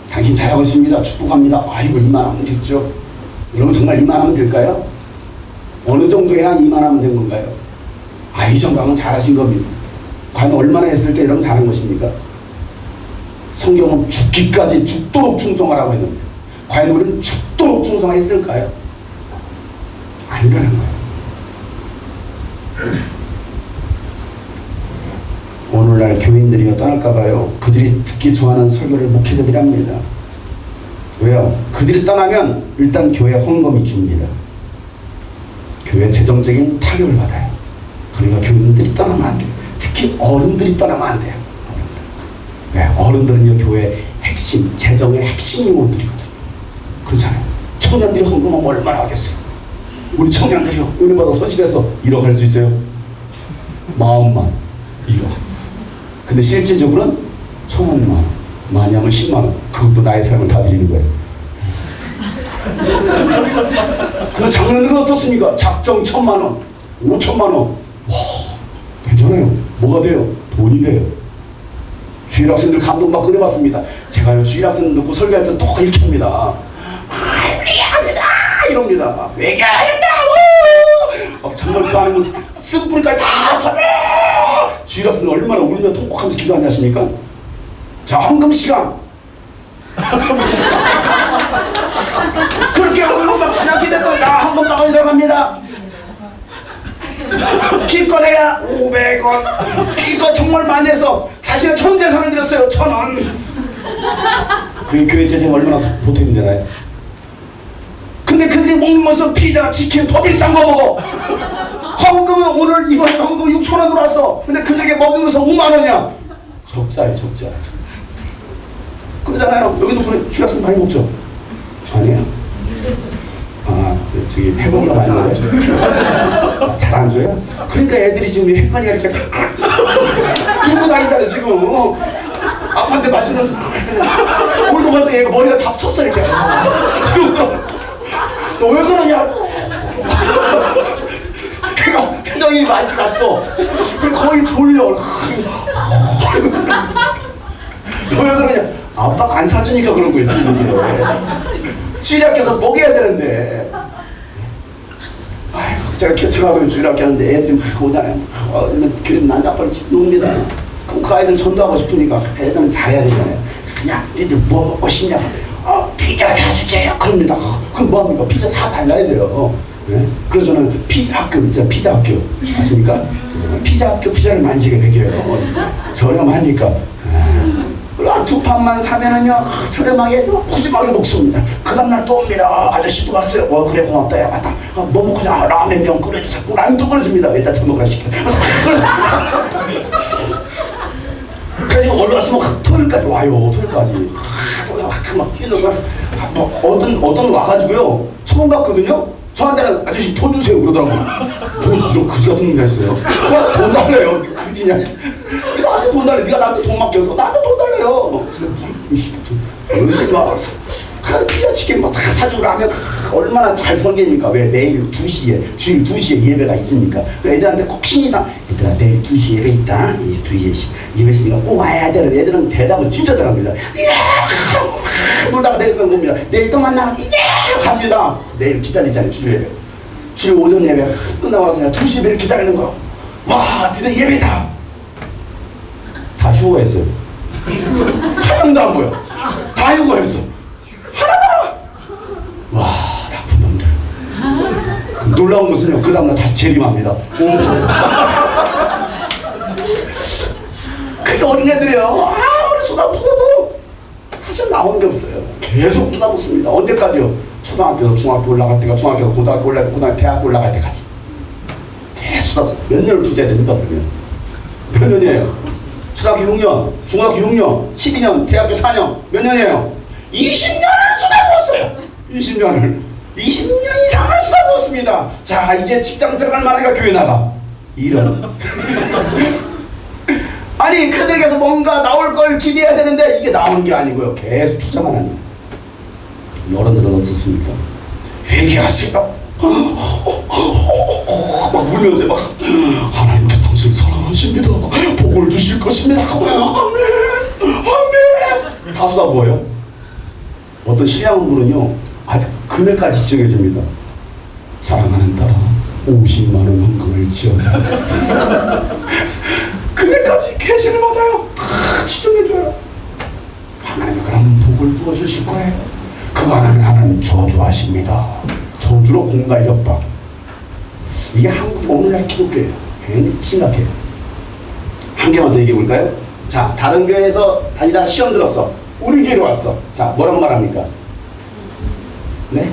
당신 잘하고 있습니다. 축복합니다. 아이고 이만하면 됐죠. 여러분 정말 이만하면 될까요? 어느 정도 해야 이만하면 된 건가요? 아, 이 정도 하면 잘하신 겁니다. 과연 얼마나 했을 때 이러면 잘한 것입니까? 성경은 죽기까지 죽도록 충성하라고 했는데 과연 우리는 죽도록 충성했을까요? 아니라는 거예요. 오늘날 교인들이 떠날까봐요. 그들이 듣기 좋아하는 설교를 목회자들이 합니다. 왜요? 그들이 떠나면 일단 교회 헌금이 줍니다. 교회 재정적인 타격을 받아요. 그러니까 교인들이 떠나면 안 돼요. 특히 어른들이 떠나면 안 돼요. 어른들. 왜? 어른들은요 교회의 핵심, 재정의 핵심 요원들이거든요. 그렇잖아요. 청년들이 헌금하면 얼마나 하겠어요? 우리 청년들이요 은혜받아 손실해서 1억 할 수 있어요? 마음만 1억. 근데 실질적으로는 1,000원 만 원, 많이 하면 10만 원. 그것도 나의 삶을 다 드리는 거예요. 그럼 장로들은 어떻습니까? 작정 1,000만 원, 5,000만 원. 와, 괜찮아요. 뭐가 돼요? 돈이 돼요. 주일 학생들 감동받고 그래봤습니다. 제가요 주일 학생들 듣고 설교할 때 똑같이 이렇게 합니다. 할렐루야 이럽니다. 외교합니다. 정말 그 안에 쓴뿌리까지 다 터져. 주일 학생들 얼마나 울며 통곡하면서 기도하냐 하십니까? 자, 헌금 시간. 그렇게 울고 막 찬양 기대했던 자, 헌금 나가기 시작합니다. 기껏해야 500원. 기껏 정말 많이 해서 자신의 전 재산을 드렸어요. 1,000원. 그게 교회 재정이 얼마나 보탬이 되나요? 근데 그들이 먹는 것은 피자, 치킨 더 비싼 거 먹어. 헌금은 오늘 이번 주 헌금 6,000원 들어왔어. 근데 그들에게 먹는 것은 5만 원이야. 적자예요, 적자. 그러잖아요. 여기도 그래. 주약생 많이 먹죠? 아니에요. 아, 저기 해보니까 많이 먹어요. 잘 안 줘요? 그러니까 애들이 지금 혜건이가 이렇게 들고 다니잖아요, 지금. 아빠한테 맛있는 오늘도 봤더니 얘가 머리가 다 섰어, 이렇게. 너 왜 그러냐? 걔가 표정이 맛이 갔어. 거의 졸려. 너 왜 그러냐? 아빠가 안 사주니까 그런 거예요, 지금. 주일학교에서 먹여야 되는데. 아이고, 제가 개척하고 주일학교 하는데 애들이 막 오잖아요. 교회에서 난장발을 놉니다. 그럼 그 아이들 전도하고 싶으니까 애들은 잘해야 되잖아요. 야, 애들 뭐 먹고 싶냐? 피자 사주세요. 그럽니다. 그럼 뭐합니까? 피자 사달라야 돼요. 네? 그래서 저는 피자 학교 있잖아요. 피자 학교. 아십니까? 피자 학교 피자를 만식에 먹여요. 저렴하니까. 그리고 두 판만 사면은요, 저렴하게, 푸짐하게 먹습니다. 그 다음날 또 옵니다. 아저씨도 왔어요. 그래, 고맙다. 야, 맞다. 뭐 먹고자 라면 좀 끓여주세요. 라면도 끓여줍니다. 일단 저먹으라 시켜. 그래서 원래 왔으면 토요일까지 와요. 토요일까지. 막 뛰어가. 어떤 와가지고요. 처음 갔거든요. 저한테는 아저씨 돈 주세요 그러더라고. 뭐 이런 그지 같은 놈이 다 있어요. 저한테 돈 달래요. 그지냐. 나한테 돈 달래. 네가 나한테 돈 맡겨서 나한테 돈 달래요. 그래서 막 피자 치킨 막 다 사주고 라면 얼마나 잘 설계니까. 왜 내일 2시에 주일 2시에 예배가 있으니까. 그래서 애들한테 꼭 신이상 얘들아 내일 2시 예배 있다. 2시에 예배 있으니까 꼭 와야 돼. 애들은 대답을 진짜 잘합니다. 놀다가 내일 간 겁니다. 내일 또 만나 갑니다. 내일 기다리잖아요. 주일 예배. 주일 오전 예배 끝나고 나서 그냥 2시 예배를 기다리는 거. 와 드디어 예배다. 다 휴거했어요. 한 명도 안 보여. 다 휴거했어. 하나도. 와 나쁜 놈들. 놀라운 것은요 그 다음날 다시 재림합니다. 그게 어린애들이에요. 아무리 쏟아부어도 사실 나오는 게 없어요. 계속 쏟아붓습니다. 언제까지요? 초등학교, 중학교 올라갈 때가 중학교, 고등학교 올라갈 때, 고등학교, 대학 올라갈 때까지. 계속 쏟아붓어요. 몇 년을 투자해야 됩니까, 그러면? 몇 년이에요? 초등학교 6년, 중학교 6년, 12년, 대학교 4년, 몇 년이에요? 20년을 쏟아부었어요. 20년을. 20년 이상을 쏟아부었습니다. 자, 이제 직장 들어갈 만하니까 교회 나가. 이런. 아니 그들에게서 뭔가 나올 걸 기대해야 되는데 이게 나오는 게 아니고요. 계속 투자만 합니다. 어른들은 어떻습니까? 회개하세요. 막 울면서 막 하나님께서 당신을 사랑하십니다. 복을 주실 것입니다. 아멘. 아멘. 다 쏟아부어요. 어떤 신앙한 분은요 아주 금액까지 지정해 줍니다. 사랑하는 딸아 50만 원 헌금을 지어라. 그때까지 계시를 받아요. 지정해줘요. 하나님이 그럼 복을 부어주실 거예요. 그거 안 하면 하나님 저주하십니다. 저주로 공갈 협박. 이게 한국 오늘날 기독교예요. 굉장히 심각해요. 한 개만 더 얘기해 볼까요? 자, 다른 교회에서 다니다 시험 들었어. 우리 교회로 왔어. 자, 뭐라고 말합니까? 네?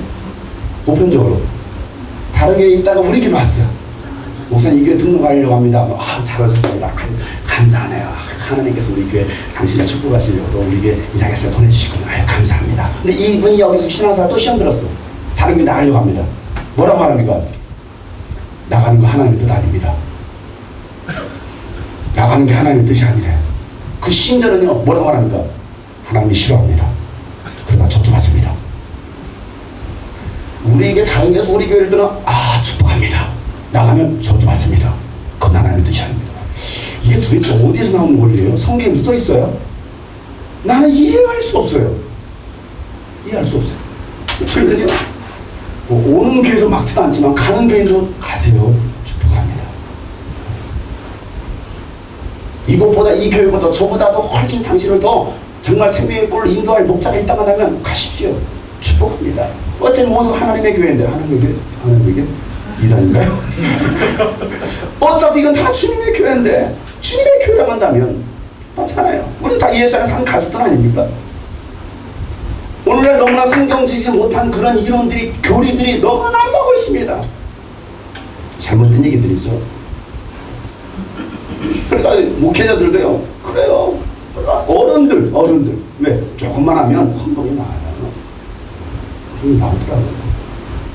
보편적으로. 다른 교회에 있다가 우리 교회로 왔어요. 목사님 이 교회 등록하려고 합니다. 잘하셨습니다. 감사하네요. 하나님께서 우리 교회 당신을 축복하시려고 또 우리 교회 일하겠어요. 보내주시군요. 감사합니다. 근데 이분이 여기서 신앙사가 또 시험 들었어. 다른 교회 나가려고 합니다. 뭐라고 말합니까? 나가는 거 하나님의 뜻 아닙니다. 나가는 게 하나님의 뜻이 아니래. 그 신전은요 뭐라고 말합니까? 하나님이 싫어합니다. 그러다 저주받습니다. 우리에게 다른 교회에서 우리 교회를 들어 축복합니다. 나가면 저주받습니다. 그건 하나님의 뜻이 아닙니다. 이게 도대체 어디에서 나오는 원리예요? 성경에 써 있어요? 나는 이해할 수 없어요. 이해할 수 없어요. 그러면요 오는 교회도 막지도 않지만 가는 교회도 가세요. 축복합니다. 이것보다 이 교회보다 저보다도 훨씬 당신을 더 정말 생명의 꼴을 인도할 목자가 있다고 하면 가십시오. 축복합니다. 어차피 모두 하나님의 교회인데 하나님의 교회? 이단인가요? 어차피 이건 다 주님의 교회인데 주님의 교회라고 한다면 맞잖아요. 우리는 다 예수 안에서 한 가족들 아닙니까? 오늘날 너무나 성경지지 못한 그런 이론들이 교리들이 너무나 남하고 있습니다. 잘못된 얘기들이죠. 그러니까 목회자들도요 그래요. 어른들 왜? 조금만 하면 헌금이 나와요. 헌금이 나오더라고요.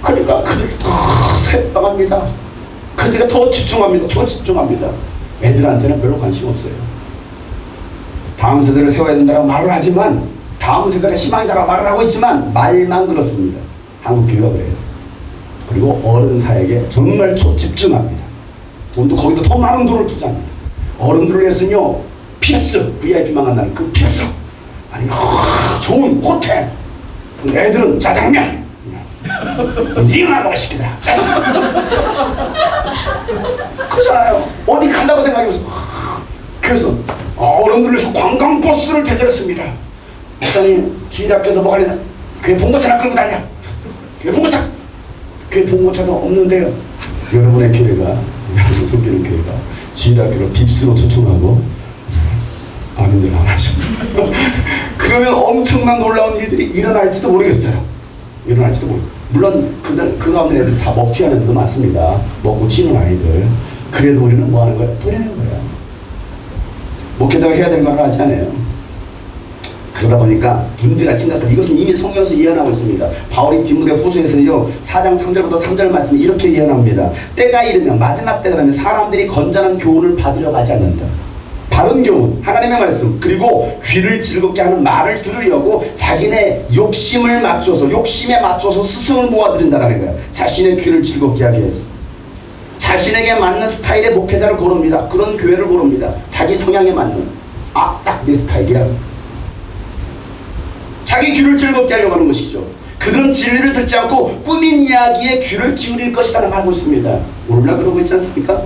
그러니까 그들이 더 새빨갑니다. 그들이 더 집중합니다. 애들한테는 별로 관심 없어요. 다음 세대를 세워야 된다고 말을 하지만 다음 세대가 희망이다라고 말을 하고 있지만 말만 그렇습니다. 한국 교회가 그래요. 그리고 어른 사에게 정말 초집중합니다. 돈도 거기다 더 많은 돈을 투자합니다. 어른들을 위해서는요 핍스, VIP만 간다는 그 핍스 아니면 좋은 호텔, 애들은 짜장면 니가 먹어 시키더라 짜장면 그러잖아요. 어디 간다고 생각해보세요. 그래서 어른들을 위해서 관광버스를 대절했습니다. 목사님 주일학교에서 뭐 하려냐? 교회 봉고차나 끌고 다녀. 교회 봉고차도 없는데요. 여러분의 교회가 여러분 속기는 교회가 주일학교로 빕스로 초청하고 아멘들 안 하십니다. 그러면 엄청난 놀라운 일들이 일어날지도 모르겠어요. 물론 그 가운데 애들 다 먹튀하는 애들도 많습니다. 먹고 튀는 아이들. 그래도 우리는 뭐 하는 거야? 뿌리는 거야. 목회자가 해야 될 말을 하지 않아요. 그러다 보니까 문제가 심각하다. 이것은 이미 성경에서 예언하고 있습니다. 바울이 디모데 후서에서는요 4장 3절부터 3절 말씀을 이렇게 예언합니다. 때가 이르면 마지막 때가 되면 사람들이 건전한 교훈을 받으려 하지 않는다. 바른 교훈, 하나님의 말씀, 그리고 귀를 즐겁게 하는 말을 들으려고 자기네 욕심에 맞춰서 스승을 모아들인다는 거예요. 자신의 귀를 즐겁게 하기 위해서. 자신에게 맞는 스타일의 목회자를 고릅니다. 그런 교회를 고릅니다. 자기 성향에 맞는. 딱 내 스타일이야. 자기 귀를 즐겁게 하려고 하는 것이죠. 그들은 진리를 듣지 않고 꾸민 이야기에 귀를 기울일 것이라고 말하고 있습니다. 오늘날 그러고 있지 않습니까?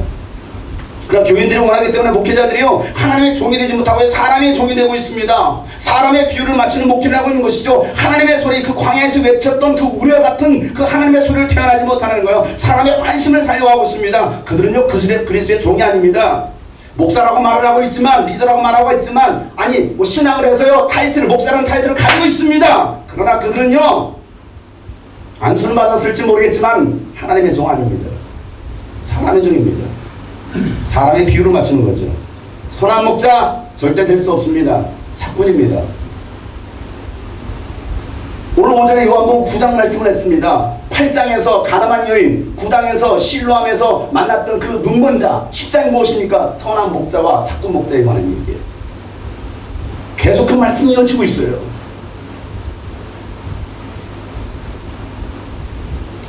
그러나 교인들이 원하기 때문에 목회자들이요 하나님의 종이 되지 못하고 사람의 종이 되고 있습니다. 사람의 비유를 맞추는 목회를 하고 있는 것이죠. 하나님의 소리, 그 광야에서 외쳤던 그 우려 같은 그 하나님의 소리를 태어나지 못하는 거예요. 사람의 관심을 살려고 하고 있습니다. 그들은요 그리스도의 종이 아닙니다. 목사라고 말을 하고 있지만, 리더라고 말하고 있지만, 아니 뭐 신앙을 해서요 타이틀, 목사라는 타이틀을 가지고 있습니다. 그러나 그들은요 안수를 받았을지 모르겠지만 하나님의 종 아닙니다. 사람의 종입니다. 사람의 비유를 맞추는 거죠. 선한 목자 절대 될 수 없습니다. 사꾼입니다. 오늘 오전에 요한복음 9장 말씀을 했습니다. 8장에서 가늠한 여인, 9장에서 실로암에서 만났던 그 눈먼자, 10장이 무엇입니까? 선한 목자와 사꾼 목자에 관한 얘기예요. 계속 그 말씀이 이어지고 있어요.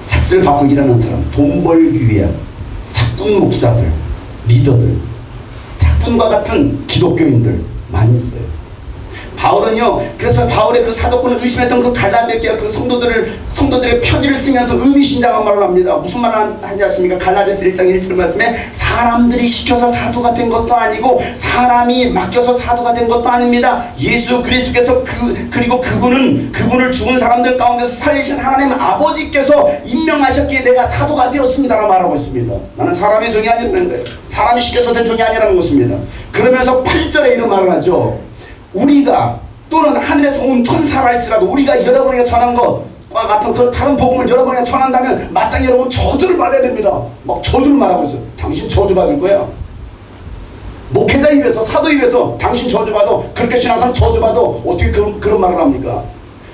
삭슬 받고 일하는 사람, 돈 벌기 위한 사꾼 목사들, 리더들, 사꾼과 같은 기독교인들 많이 있어요. 바울은요, 그래서 바울의 그 사도권을 의심했던 그 갈라디아 교회 그 성도들의 편지를 쓰면서 의미심장한 말을 합니다. 무슨 말을 하는지 아십니까? 갈라디아서 1장 1절 말씀에 사람들이 시켜서 사도가 된 것도 아니고 사람이 맡겨서 사도가 된 것도 아닙니다. 예수 그리스도께서 그리고 그분을 죽은 사람들 가운데서 살리신 하나님 아버지께서 임명하셨기에 내가 사도가 되었습니다라고 말하고 있습니다. 나는 사람의 종이 아니라는 거예요. 사람이 시켜서 된 종이 아니라는 것입니다. 그러면서 8절에 이런 말을 하죠. 우리가 또는 하늘에서 온 천사랄지라도 우리가 여러분에게 전한 것과 같은 그런 다른 복음을 여러분에게 전한다면 마땅히 여러분 저주를 받아야 됩니다. 막 저주를 말하고 있어요. 당신 저주받을 거야. 목회자 입에서, 사도 입에서 당신 저주받아. 그렇게 신앙사람 저주받아. 어떻게 그런 말을 합니까?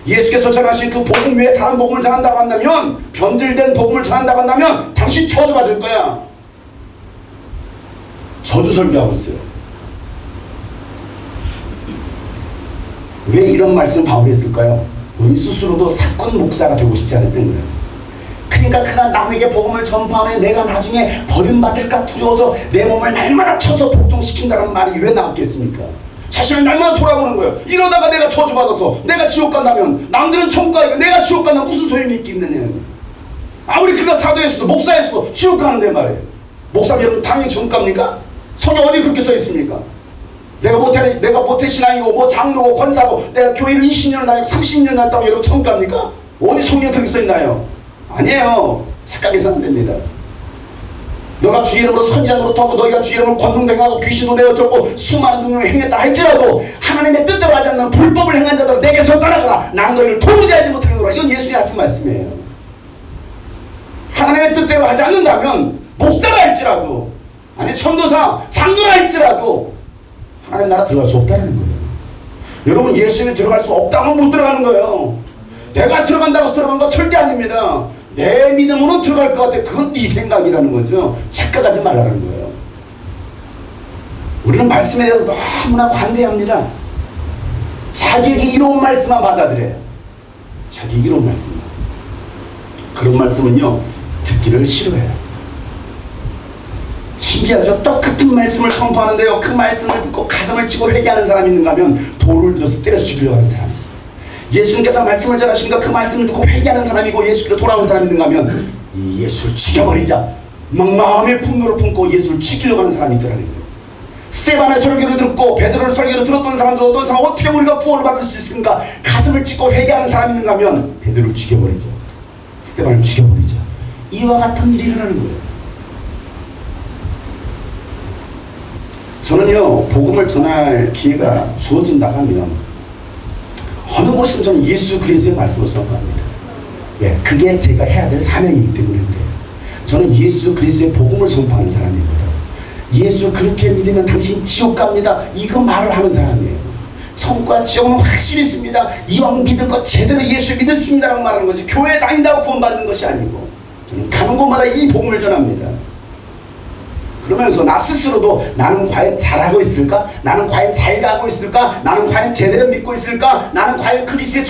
예수께서 전하신 그 복음 외에 다른 복음을 전한다고 한다면, 변질된 복음을 전한다고 한다면 당신 저주받을 거야. 저주 설교하고 있어요. 왜 이런 말씀 바울이 했을까요? 본인 스스로도 사꾼 목사가 되고 싶지 않았던 거예요. 그러니까 그가 남에게 복음을 전파하는 내가 나중에 버림받을까 두려워서 내 몸을 날마다 쳐서 복종시킨다는 말이 왜 나왔겠습니까? 자신을 날마다 돌아보는 거예요. 이러다가 내가 저주받아서 내가 지옥 간다면, 남들은 천국 가니까 내가 지옥 간다면 무슨 소용이 있겠느냐는 거예요. 아무리 그가 사도였어도 목사였어도 지옥 가는데 말이에요. 목사면 여러분 당연히 지옥 갑니까? 성경 어디 그렇게 써 있습니까? 내가 모태 신앙이고 뭐 장로고 권사고 내가 교회를 20년 다니고 30년 다녔다고 여러분 천국 갑니까? 어디 성경에 그렇게 써 있나요? 아니에요. 착각해서는 안 됩니다. 너가 주 이름으로 선지자로 하고 너희가 주 이름으로 권능행하고 귀신도 내어쫓고 수많은 능력을 행했다 할지라도 하나님의 뜻대로 하지 않는 불법을 행한 자들은 내게서 떠나가라. 난 너희를 도무지 알지 못하노라. 이건 예수님이 하신 말씀이에요. 하나님의 뜻대로 하지 않는다면 목사가 할지라도, 아니 천도사 장로가 할지라도 하나님 나라 들어갈 수 없다는 거예요. 여러분 예수님이 들어갈 수 없다면 못 들어가는 거예요. 내가 들어간다고 해서 들어간 거 절대 아닙니다. 내 믿음으로 들어갈 것 같아. 그건 네 생각이라는 거죠. 착각하지 말라는 거예요. 우리는 말씀에 대해서 너무나 관대합니다. 자기에게 이로운 말씀만 받아들여요. 자기에게 이로운 말씀만. 그런 말씀은요 듣기를 싫어해요. 신기하죠? 똑같은 말씀을 선포하는데요 그 말씀을 듣고 가슴을 치고 회개하는 사람이 있는가 하면 돌을 들어서 때려 죽이려고 하는 사람이 있어요. 예수님께서 말씀을 전하시니까 그 말씀을 듣고 회개하는 사람이고 예수께로 돌아오는 사람이 있는가 하면 이 예수를 죽여버리자 막 마음의 분노를 품고 예수를 죽이려고 하는 사람이 있더라는 거예요. 스테반의 설교를 듣고 베드로의 설교를 들었던 사람들 어떤 사람 어떻게 우리가 구원을 받을 수 있습니까? 가슴을 찢고 회개하는 사람이 있는가 하면 베드로를 죽여버리자, 스테반을 죽여버리자, 이와 같은 일이 일어나는 거예요. 저는요 복음을 전할 기회가 주어진다 하면 어느 곳은 저는 예수 그리스도의 말씀을 선포합니다. 왜? 그게 제가 해야 될 사명이기 때문에 그래요. 저는 예수 그리스도의 복음을 선포하는 사람이고요. 예수 그렇게 믿으면 당신 지옥 갑니다. 이거 말을 하는 사람이에요. 천국과 지옥은 확실히 있습니다. 이왕 믿을 것 제대로 예수 믿습니다라고 말하는 것이 교회 다닌다고 구원받는 것이 아니고 저는 가는 곳마다 이 복음을 전합니다. 그러면서 나 스스로도 나는 과연 잘하고 있을까? 나는 과연 잘 가고 있을까? 나는 과연 제대로 믿고 있을까? 나는 과연 그리스도의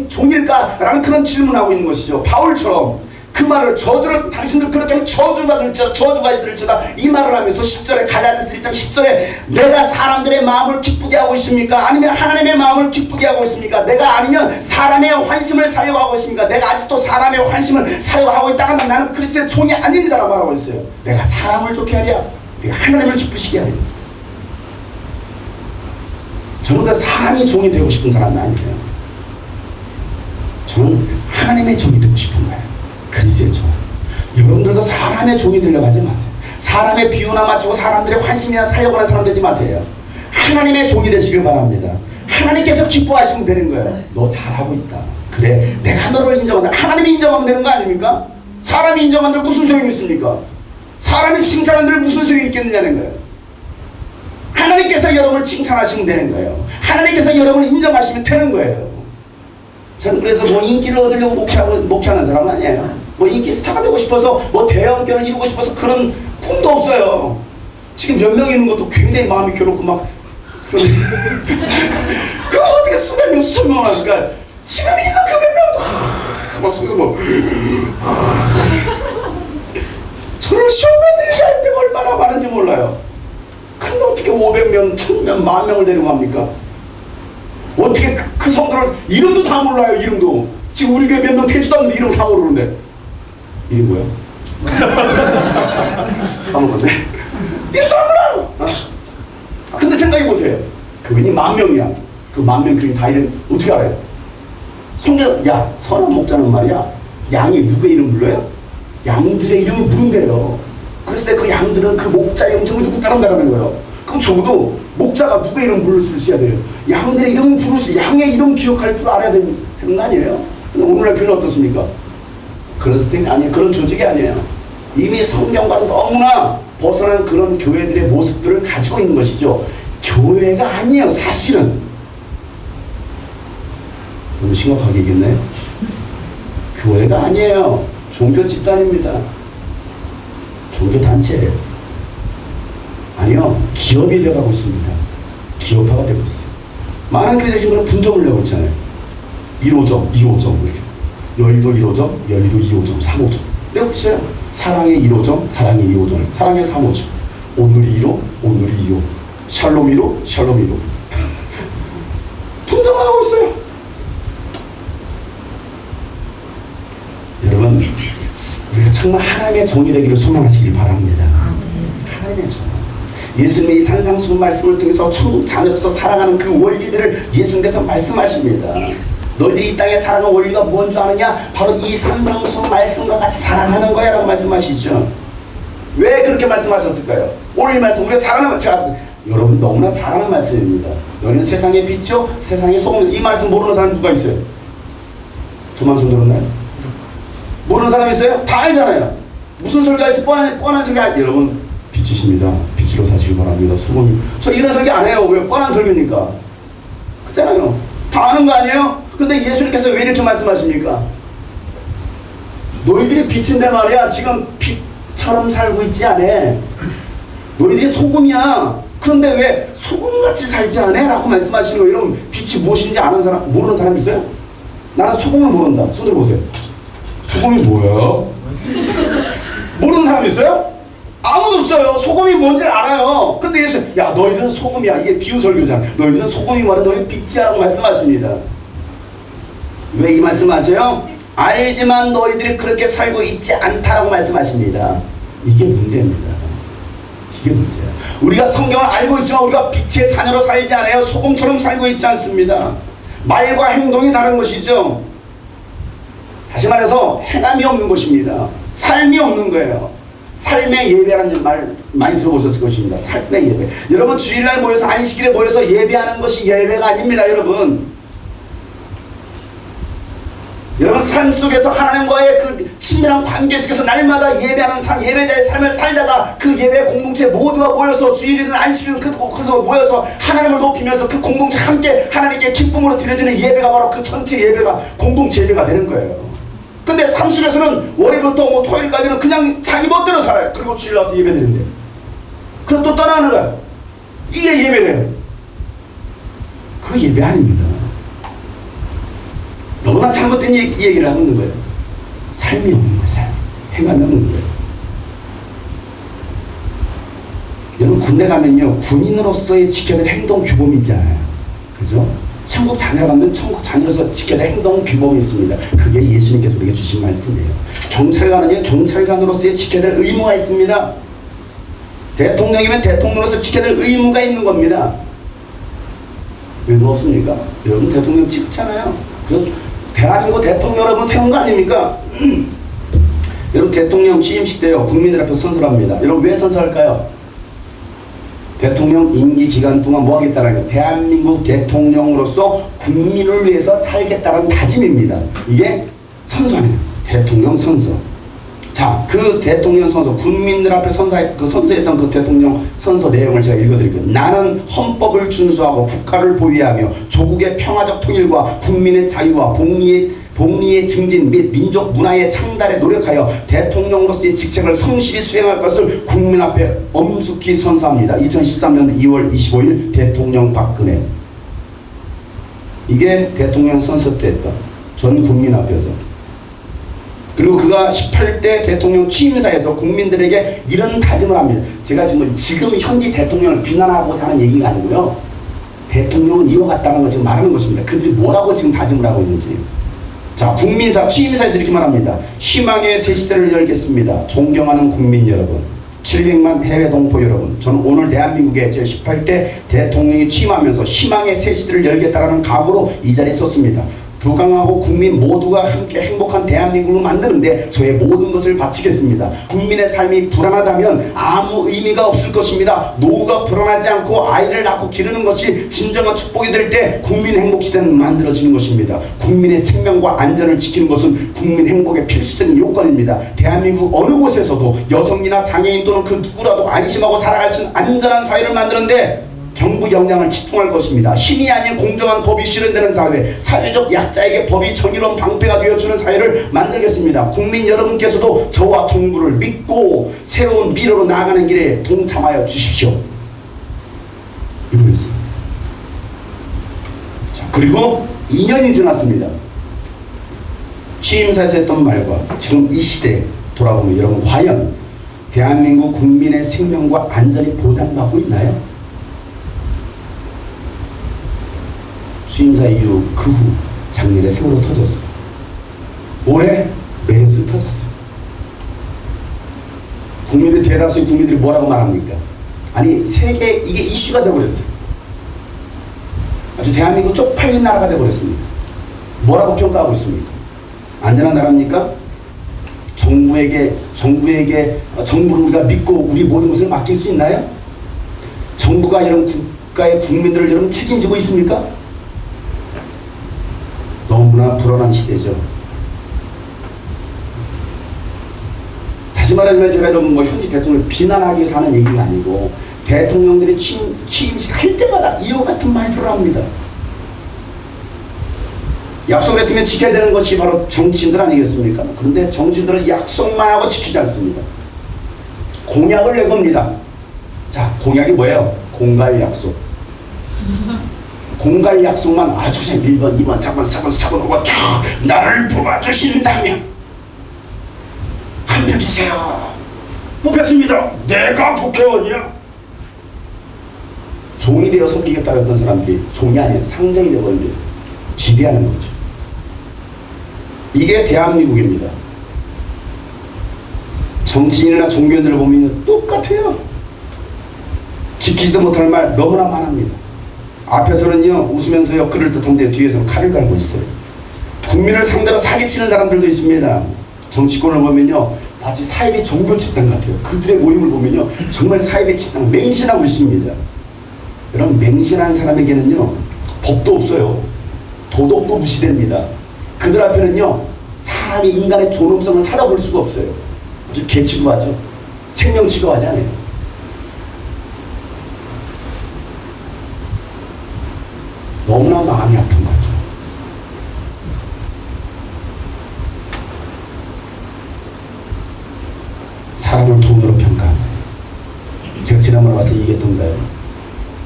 종일까? 라는 그런 질문하고 있는 것이죠. 바울처럼 그 말을 저주를 당신들 그렇게 하면 저주받을지어다 저주가 있을지어다 이 말을 하면서 10절에 갈라디아서 1장 10절에 내가 사람들의 마음을 기쁘게 하고 있습니까? 아니면 하나님의 마음을 기쁘게 하고 있습니까? 내가 아니면 사람의 환심을 사려고 하고 있습니까? 내가 아직도 사람의 환심을 사려고 하고 있다가 하면 나는 그리스도의 종이 아닙니다 라고 말하고 있어요. 내가 사람을 좋게 하랴 내가 하나님을 기쁘시게 하랴. 저는 그 사람이 종이 되고 싶은 사람은 아니에요. 저는 하나님의 종이 되고 싶은 거예요. 그리스도의 종. 여러분들도 사람의 종이 되려고 하지 마세요. 사람의 비유나 맞추고 사람들의 환심이나 살려고 하는 사람 되지 마세요. 하나님의 종이 되시길 바랍니다. 하나님께서 기뻐하시면 되는 거예요. 너 잘하고 있다. 그래 내가 너를 인정한다. 하나님이 인정하면 되는 거 아닙니까? 사람이 인정한들 무슨 소용이 있습니까? 사람이 칭찬한들 무슨 소용이 있겠느냐는 거예요. 하나님께서 여러분을 칭찬하시면 되는 거예요. 하나님께서 여러분을 인정하시면 되는 거예요. 저는 그래서 뭐 인기를 얻으려고 목회하는 사람은 아니에요. 뭐 인기 스타가 되고 싶어서 뭐 대형견을 이루고 싶어서 그런 꿈도 없어요. 지금 몇 명 있는 것도 굉장히 마음이 괴롭고 막 그런 그거 어떻게 수백 명 수천 명 하니까 지금 있는 그 몇 명도 막 속에서 뭐 저를 시험해드리게 할 때가 얼마나 많은지 몰라요. 근데 어떻게 500명, 1000명, 10,000명을 데리고 갑니까? 어떻게 그 성도를 이름도 다 몰라요. 이름도 지금 우리 교회 몇 명 되지도 않는데 이름 다 모르는데 이름 뭐야? 까먹었네. 이름도 안 몰라요. 근데 생각해보세요. 교인이 10,000명이야. 그 10,000명 교인 다 이름 어떻게 알아요? 성경 야 선한 목자는 말이야 양이 누구의 이름 불러요? 양들의 이름을 부른대요. 그래서 그 양들은 그 목자의 음성을 듣고 따른다는 거예요. 그럼 적어도 목자가 누구의 이름 부를 수 있어야 돼요? 양들의 이름을 부를 수, 양의 이름 기억할 줄 알아야 되는 거 아니에요? 근데 오늘날 교회는 어떻습니까? 그런 스타일이 아니에요. 그런 조직이 아니에요. 이미 성경과 너무나 벗어난 그런 교회들의 모습들을 가지고 있는 것이죠. 교회가 아니에요, 사실은. 너무 심각하게 얘기했나요? 교회가 아니에요. 종교 집단입니다. 종교 단체예요. 아니요, 기업이 되어가고 있습니다. 기업화가 되고 있어요. 많은 교회 친구는 분점을 내고 있잖아요. 1호점, 2호점 이렇게. 여의도 1호점, 여의도 2호점, 3호점 내고 있어요. 사랑의 1호점, 사랑의 2호점, 사랑의 3호점. 오늘이 1호, 오늘이 2호. 샬롬 1호, 샬롬 1호. 분점하고 있어요. 여러분, 우리가 정말 하나님의 종이 되기를 소망하시길 바랍니다. 하나님의 종. 예수님의 이 산상수훈 말씀을 통해서 천국 자녀로서 살아가는 그 원리들을 예수님께서 말씀하십니다. 너희들이 이 땅에 살아가는 원리가 뭔 줄 아느냐? 바로 이 산상수훈 말씀과 같이 살아가는 거야 라고 말씀하시죠. 왜 그렇게 말씀하셨을까요? 오늘 이 말씀 우리가 잘 아는 제가 여러분 너무나 잘 아는 말씀입니다. 너희는 세상의 빛이요 세상의 소금. 이 말씀 모르는 사람 누가 있어요? 저만 손 들었나요? 모르는 사람 있어요? 다 알잖아요. 무슨 설교 할지 뻔한 설교 할지. 여러분 빛이십니다. 빛으로 사시기 바랍니다. 소금. 저 이런 설교 안 해요. 왜? 뻔한 설교니까. 그렇잖아요. 다 아는 거 아니에요? 근데 예수님께서 왜 이렇게 말씀하십니까? 너희들이 빛인데 말이야 지금 빛처럼 살고 있지 않아. 너희들이 소금이야. 그런데 왜 소금같이 살지 않아? 라고 말씀하시는 거예요. 이러면 빛이 무엇인지 아는 사람, 모르는 사람 있어요? 나는 소금을 모른다. 손 들어보세요. 소금이 뭐야? 모르는 사람 있어요? 아무도 없어요. 소금이 뭔지를 알아요. 근데 예수, 야 너희들은 소금이야. 이게 비유 설교잖아. 너희들은 소금이 뭐라 너희 빛이야라고 말씀하십니다. 왜 이 말씀하세요? 알지만 너희들이 그렇게 살고 있지 않다라고 말씀하십니다. 이게 문제입니다. 이게 문제야. 우리가 성경을 알고 있지만 우리가 빛의 자녀로 살지 않아요. 소금처럼 살고 있지 않습니다. 말과 행동이 다른 것이죠. 다시 말해서 행함이 없는 것입니다. 삶이 없는 거예요. 삶의 예배라는 말 많이 들어보셨을 것입니다. 삶의 예배. 여러분 주일날 모여서 안식일에 모여서 예배하는 것이 예배가 아닙니다. 여러분 여러분 삶 속에서 하나님과의 그 친밀한 관계 속에서 날마다 예배하는 삶, 예배자의 삶을 살다가 그 예배 공동체 모두가 모여서 주일이든 안식일이든 그곳에서 모여서 하나님을 높이면서 그 공동체 함께 하나님께 기쁨으로 드려지는 예배가 바로 그 전체 예배가 공동체 예배가 되는 거예요. 근데 삶 속에서는 월요일부터 뭐 토요일까지는 그냥 자기 멋대로 살아요. 그리고 주일 와서 예배 드린대요. 그럼 또 떠나는 거야. 이게 예배래요. 그 예배 아닙니다. 너무나 잘못된 얘기를 하고 있는 거예요. 삶이 없는 거예요. 삶. 행함이 없는 거예요. 여러분 군대 가면요 군인으로서의 지켜야 될 행동 규범이 있잖아요. 그죠? 천국 자녀가 가면 천국 자녀로서 지켜야 될 행동 규범이 있습니다. 그게 예수님께서 우리에게 주신 말씀이에요. 경찰관은요 경찰관으로서의 지켜야 될 의무가 있습니다. 대통령이면 대통령으로서 지켜야 될 의무가 있는 겁니다. 의무 없습니까? 여러분 대통령 찍잖아요. 대한민국 대통령 여러분 세운 거 아닙니까? 여러분 대통령 취임식 때요 국민들 앞에서 선서합니다. 여러분 왜 선서할까요? 대통령 임기 기간 동안 뭐 하겠다는 거예요? 대한민국 대통령으로서 국민을 위해서 살겠다는 다짐입니다. 이게 선서입니다. 대통령 선서. 자, 그 대통령 선서, 국민들 앞에 선서했던 그 대통령 선서 내용을 제가 읽어드릴게요. 나는 헌법을 준수하고 국가를 보위하며 조국의 평화적 통일과 국민의 자유와 복리의 증진 및 민족 문화의 창달에 노력하여 대통령으로서의 직책을 성실히 수행할 것을 국민 앞에 엄숙히 선서합니다. 2013년 2월 25일 대통령 박근혜. 이게 대통령 선서 때 했던 전 국민 앞에서. 그리고 그가 18대 대통령 취임사에서 국민들에게 이런 다짐을 합니다. 제가 지금 현지 대통령을 비난하고자 하는 얘기가 아니고요. 대통령은 이와 같다는 걸 지금 말하는 것입니다. 그들이 뭐라고 지금 다짐을 하고 있는지. 자, 취임사에서 이렇게 말합니다. 희망의 새 시대를 열겠습니다. 존경하는 국민 여러분, 700만 해외 동포 여러분, 저는 오늘 대한민국의 제18대 대통령이 취임하면서 희망의 새 시대를 열겠다라는 각오로 이 자리에 섰습니다. 부강하고 국민 모두가 함께 행복한 대한민국을 만드는데 저의 모든 것을 바치겠습니다. 국민의 삶이 불안하다면 아무 의미가 없을 것입니다. 노후가 불안하지 않고 아이를 낳고 기르는 것이 진정한 축복이 될 때 국민 행복시대는 만들어지는 것입니다. 국민의 생명과 안전을 지키는 것은 국민 행복의 필수적인 요건입니다. 대한민국 어느 곳에서도 여성이나 장애인 또는 그 누구라도 안심하고 살아갈 수 있는 안전한 사회를 만드는데 정부 역량을 집중할 것입니다. 힘이 아닌 공정한 법이 실현되는 사회, 사회적 약자에게 법이 정의로운 방패가 되어주는 사회를 만들겠습니다. 국민 여러분께서도 저와 정부를 믿고 새로운 미래로 나아가는 길에 동참하여 주십시오. 이러고 있어요. 자, 그리고 2년이 지났습니다. 취임사에서 했던 말과 지금 이 시대에 돌아보면 여러분 과연 대한민국 국민의 생명과 안전이 보장받고 있나요? 취임사 이후 그 후 작년에 세월호 터졌어요. 올해 메르스 터졌어요. 국민들 대다수의 국민들이 뭐라고 말합니까? 아니 세계 이게 이슈가 되어버렸어요. 아주 대한민국 쪽팔린 나라가 되어버렸습니다. 뭐라고 평가하고 있습니까? 안전한 나라입니까? 정부를 우리가 믿고 우리 모든 것을 맡길 수 있나요? 정부가 이런 국가의 국민들을 여러분 책임지고 있습니까? 너무나 불안한 시대죠. 다시 말하면 제가 여러분 현지 대통령을 비난하기 위해서 하는 얘기가 아니고 대통령들이 취임식 할 때마다 이와 같은 말들을 합니다. 약속을 했으면 지켜야 되는 것이 바로 정치인들 아니겠습니까? 그런데 정치인들은 약속만 하고 지키지 않습니다. 공약을 내겁니다. 자, 공약이 뭐예요? 공갈 약속. 공갈 약속만 아주 그냥 1번, 2번, 3번, 4번, 4번, 5번 쭉 나를 뽑아주신다면 한 표 주세요. 뽑혔습니다. 내가 국회의원이야. 종이 되어 섬기겠다고 했던 사람들이 종이 아니에요. 상정이 되어버립니다. 지배하는 거죠. 이게 대한민국입니다. 정치인이나 종교인들을 보면 똑같아요. 지키지도 못할 말 너무나 많습니다. 앞에서는요 웃으면서요 그럴 듯한데 뒤에서는 칼을 갈고 있어요. 국민을 상대로 사기치는 사람들도 있습니다. 정치권을 보면요 마치 사이비 종교 집단 같아요. 그들의 모임을 보면요 정말 사이비 집단 맹신하고 있습니다. 여러분 맹신한 사람에게는요 법도 없어요. 도덕도 무시됩니다. 그들 앞에는요 사람이 인간의 존엄성을 찾아볼 수가 없어요. 아주 개취급하죠. 생명 취급하지 않아요. 너무나 마음이 아픈 거죠. 사람을 돈으로 평가하는 거예요. 제가 지난번에 와서 얘기했던 거예요.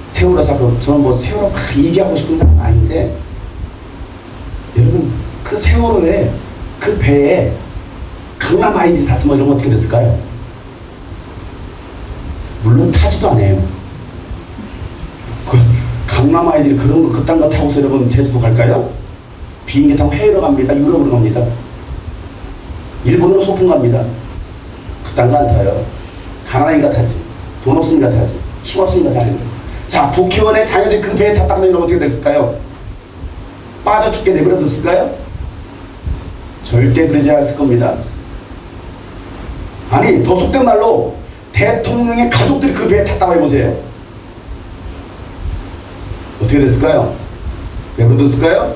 세월호 사건, 저는 뭐 세월호 막 얘기하고 싶은 사람 아닌데, 여러분, 그 세월호에, 그 배에 강남 아이들이 탔으면 이런 거 어떻게 됐을까요? 물론 타지도 않아요. 그 강남 아이들이 그런 거, 그딴 거 타고서 여러분 제주도 갈까요? 비행기 타고 해외로 갑니다. 유럽으로 갑니다. 일본으로 소풍 갑니다. 그딴 거 안 타요. 가난하니까 타지. 돈 없으니까 타지. 힘 없으니까 타는 거예요. 자, 국회의원의 자녀들이 그 배에 탔다면 이러면 어떻게 됐을까요? 빠져 죽게 내버려뒀을까요? 절대 그러지 않았을 겁니다. 아니, 더 속된 말로 대통령의 가족들이 그 배에 탔다고 해보세요. 어떻게 됐을까요? 내버려뒀을까요?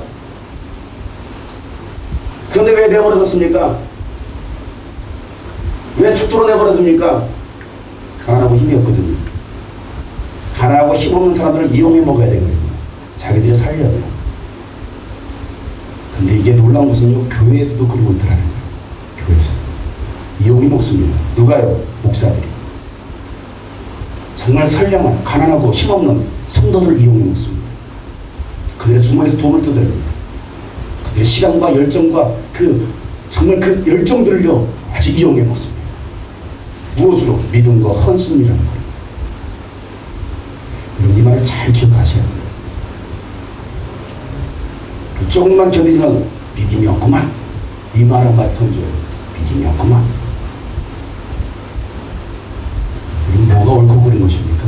그런데 왜 내버려뒀습니까? 왜 죽도록 내버려둡니까? 가난하고 힘이 없거든요. 가난하고 힘없는 사람들을 이용해 먹어야 되거든요. 자기들이 살려요. 근데 이게 놀라운 것은요, 교회에서도 그러고 있더라는 거예요. 교회에서. 이용해 먹습니다. 누가요? 목사들이. 정말 선량한, 가난하고 힘없는 성도들을 이용해 먹습니다. 그들의 주머니에서 돈을 뜯어냅니다. 그들의 시간과 열정과 정말 그 열정들을요, 아주 이용해 먹습니다. 무엇으로? 믿음과 헌신이라는 거예요. 여러분, 이 말을 잘 기억하셔야 돼요. 조금만 견디지만 믿음이 없구만. 이 말 한마디 선줘요. 믿음이 없구만. 뭐가 옳고 그른 것입니까?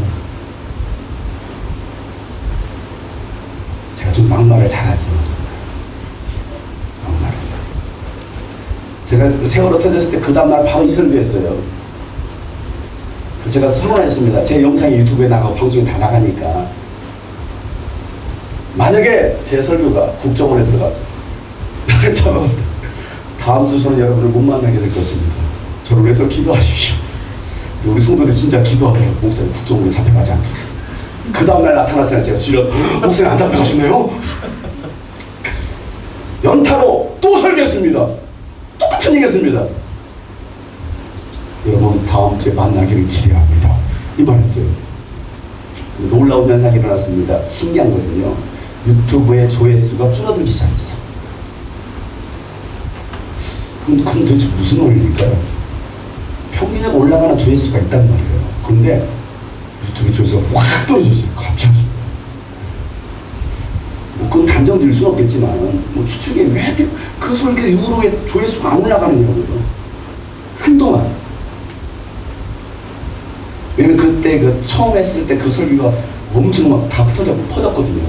제가 좀 막말을 잘하죠. 막말을 잘. 제가 세월호 터졌을 때 그 다음날 바로 이 설교했어요. 제가 선언했습니다. 제 영상이 유튜브에 나가고 방송에 다 나가니까 만약에 제 설교가 국정원에 들어가서 다음 주 저는 여러분을 못 만나게 될 것입니다. 저를 위해서 기도하십시오. 우리 성도들 진짜 기도하더라고요. 목사님 국정원에 잡혀가지 않게. 그 다음날 나타났잖아요. 제가 주변 목사님 안 잡혀가셨네요. 연타로 또 설교했습니다. 똑같은 얘기 했습니다. 여러분 다음 주에 만나기를 기대합니다. 이 말했어요. 놀라운 현상이 일어났습니다. 신기한 것은요, 유튜브의 조회수가 줄어들기 시작했어. 그럼 도대체 무슨 원리일까요? 평균에 올라가는 조회수가 있단 말이에요. 그런데 유튜브 조회수가 확 떨어졌어요. 갑자기. 그건 단정 지을 수는 없겠지만 추측에 왜 그 설교 이후로의 조회수가 안 올라가느냐고요. 한동안. 왜냐면 그때 처음 했을 때 그 설교가 엄청 막 다 퍼졌거든요.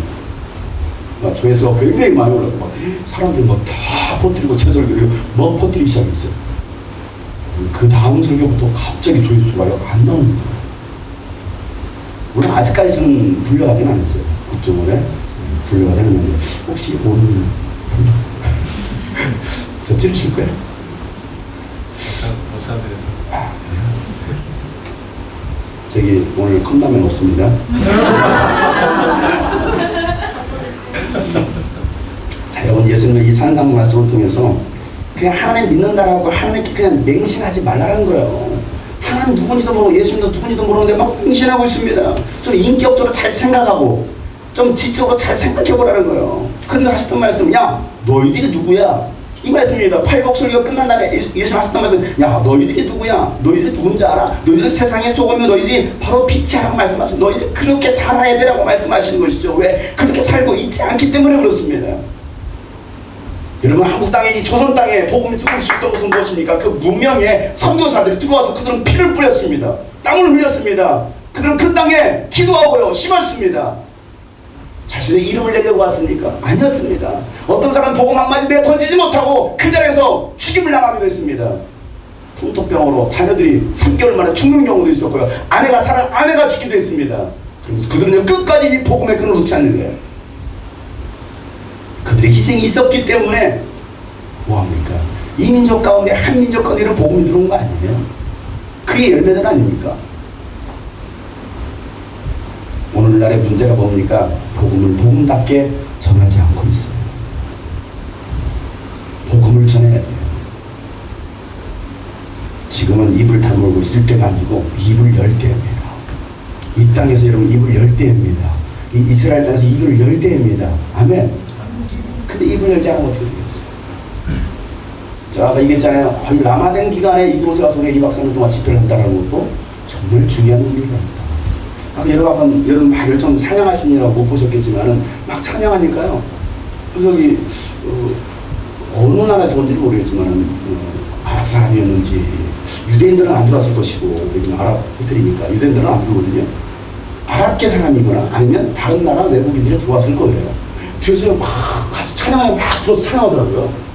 막 조회수가 굉장히 많이 올라서 막 사람들이 막 다 퍼뜨리고 제 설교를 막 퍼뜨리기 시작했어요. 그 다음 설교부터 갑자기 조회수가 안 나옵니다. 물론 아직까지는 불려가진 않았어요. 국정원에 불려가진 않는데 혹시 오늘 불려? 저 찌르실 거예요? 목사들에서. 저기 오늘 컵라면 없습니다. 자, 여러분, 예수님은 이 산상 말씀을 통해서 그냥 하나님 믿는다라고 하나님께 그냥 맹신하지 말라는 거예요. 하나님 누군지도 모르고 예수님도 누군지도 모르는데 막 맹신하고 있습니다. 좀 인격적으로 잘 생각하고 좀 지적으로 잘 생각해 보라는 거예요. 그런데 하셨던 말씀, 야 너희들이 누구야? 이 말씀입니다. 팔복설교가 끝난 다음에 예수님 하셨던 말씀, 야 너희들이 누구야? 너희들이 누군지 알아? 너희들 세상의 소금이며 너희들이 바로 빛이라고 말씀하시고 너희들이 그렇게 살아야 되라고 말씀하시는 것이죠. 왜? 그렇게 살고 있지 않기 때문에 그렇습니다. 여러분, 한국 땅에, 이 조선 땅에 복음이 들어올 수 있던 것은 무엇입니까? 그 문명의 선교사들이 들어와서 그들은 피를 뿌렸습니다. 땀을 흘렸습니다. 그들은 그 땅에 기도하고요 심었습니다. 자신의 이름을 내려고 왔습니까? 아니었습니다. 어떤 사람은 복음 한마디 내어 던지지 못하고 그 자리에서 죽임을 당하기도 했습니다. 풍토병으로 자녀들이 3개월 만에 죽는 경우도 있었고요. 아내가 죽기도 했습니다. 그러면서 그들은 끝까지 이 복음의 끈을 놓지 않는 거예요. 그들의 희생이 있었기 때문에 뭐합니까? 이 민족 가운데 한 민족 가운데 이런 복음이 들어온 거 아니에요? 그게 열매들 아닙니까? 오늘날의 문제가 뭡니까? 복음을 복음답게 전하지 않고 있어요. 복음을 전해야 돼요. 지금은 입을 다물고 있을 때가 아니고 입을 열 때입니다. 이 땅에서 여러분 입을 열 때입니다. 이 이스라엘 땅에서 입을 열 때입니다. 아멘. 근데 입을 열지 않으면 어떻게 되겠어요? 저 아까 얘기했잖아요. 이 라마된 기간에 이곳에 가서 우리가 2박 3일 동안 집회를 한다는 것도 정말 중요한 의미가 있다. 아까 여러분 막 열정 찬양하시느라고 못 보셨겠지만은 막 찬양하니까요. 저기 어느 나라에서 온지 모르겠지만은 아랍 사람이었는지 유대인들은 안 들어왔을 것이고 여기는 아랍 호텔이니까 유대인들은 안 들어오거든요. 아랍계 사람이거나 아니면 다른 나라 외국인들이 들어왔을 거예요. 뒤에서 막 같이 찬양하고 막 불어서 찬양하더라고요.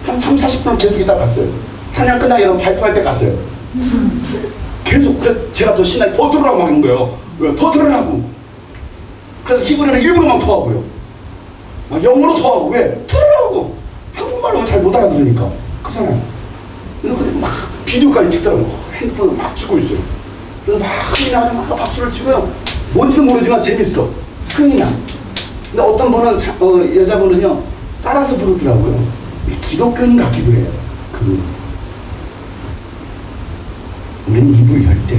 한 3, 40분 계속 있다 갔어요. 찬양 끝나고 여러분 발표할 때 갔어요. 계속. 그래서 제가 더 신나게 더 들으라고 막 하는 거예요. 왜? 더 들으라고. 그래서 히브리어는 일부러 막 토하고요. 막 영어로 토하고. 왜? 들으라고. 한국말로 잘 못 알아들으니까. 그렇잖아요. 그래서 막 비디오까지 찍더라고요. 핸드폰을 막 찍고 있어요. 그래서 막 흥이 나가지고 막 박수를 치고요. 뭔지는 모르지만 재밌어. 흥이 나. 근데 어떤 분은 여자분은요 따라서 부르더라고요. 기독교인 같기도 해요. 우리는 입을 열 때,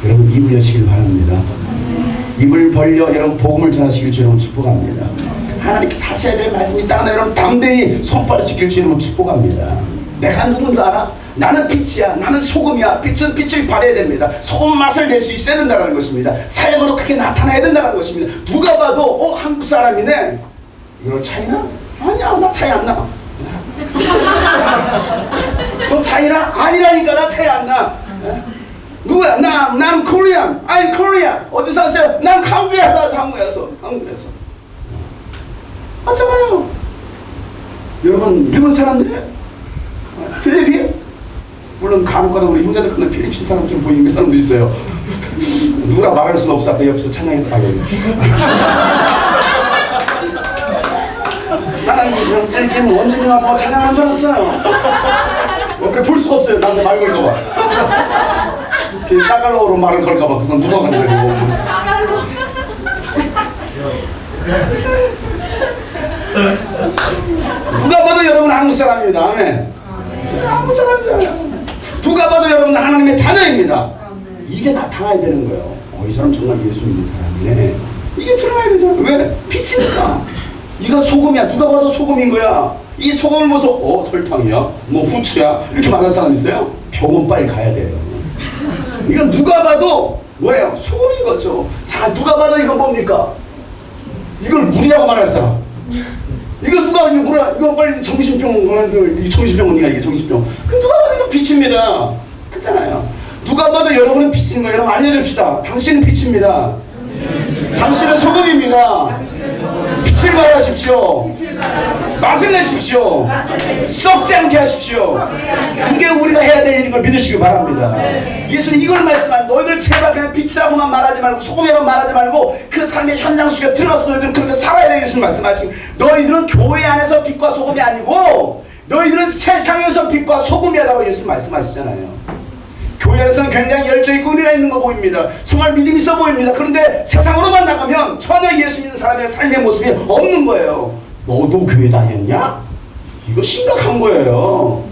여러분 입을 여시길 바랍니다. 입을 벌려 여러분 복음을 전하시길 주 여러분 축복합니다. 하나님께 하셔야 될 말씀이 있다가 여러분 담대히 선포하시길 주 여러분 축복합니다. 내가 누군지 알아? 나는 빛이야. 나는 소금이야. 빛은 빛을 발해야 됩니다. 소금 맛을 낼 수 있어야 된다는 것입니다. 삶으로 크게 나타나야 된다는 것입니다. 누가 봐도 한국 사람이네. 이거 차이나? 아니야, 나 차이 안 나. 너 차이나? 아니라니까 나 차이 안 나. 누구야? 나는 코리안. I'm Korean. 어디서 왔어요? 난 한국에서 왔어. 한국에서. 맞잖아요. 여러분 일본 사람들이에요. 필리핀? 물론 간혹가다 우리 형제들 끝나 필리핀 사람처럼 보이는 사람도 있어요. 누구랑 말할 수는 없어. 앞에 옆에서 찬양했다고. 나는 필리핀 원진이 와서 찬양한 줄 알았어요. 그래 볼 수가 없어요. 나한테 말 걸까봐. 따갈로로 말을 걸까봐. 그래서 무서워가지고. 누가 봐도 여러분은 한국 사람입니다. 아멘. 한국 사람이잖아요. 누가 봐도 여러분은 하나님의 자녀입니다. 이게 나타나야 되는 거예요. 이 사람 정말 예수 믿는 사람이네. 이게 드러나야 되잖아요. 왜? 빛이니까. 이거 소금이야. 누가 봐도 소금인 거야. 이 소금을 보고 설탕이야, 뭐 후추야 이렇게 말하는 사람 있어요? 병원 빨리 가야 돼요. 이건 누가 봐도 뭐예요? 소금인 거죠. 자, 누가 봐도 이건 뭡니까? 이걸 물이라고 말할 사람. 이거 누가 이거 뭐라? 이거 빨리 정신병원이야 이게 정신병. 누가 봐도 이거 빛입니다. 그렇잖아요. 누가 봐도 여러분은 빛인 거예요. 여러분 알려줍시다. 당신은 빛입니다. 당신은 소금입니다. 빛을 발하십시오. 맛을 내십시오. 썩지 않게 하십시오. 이게 우리가 해야 될 일인 걸 믿으시기 바랍니다. 예수는 이걸 말씀한 너희들 제발 그냥 빛이라고만 말하지 말고 소금이라고 말하지 말고 그 삶의 현장 속에 들어가서 너희들은 그렇게 살아야 돼. 예수님 말씀하신 너희들은 교회 안에서 빛과 소금이 아니고 너희들은 세상에서 빛과 소금이라고 예수님 말씀하시잖아요. 교회 안에서는 굉장히 열정 있고 은혜가 있는 거 보입니다. 정말 믿음 있어 보입니다. 그런데 세상으로만 나가면 전혀 예수 믿는 사람의 삶의 모습이 없는 거예요. 너도 교회 다녔냐? 이거 심각한 거예요.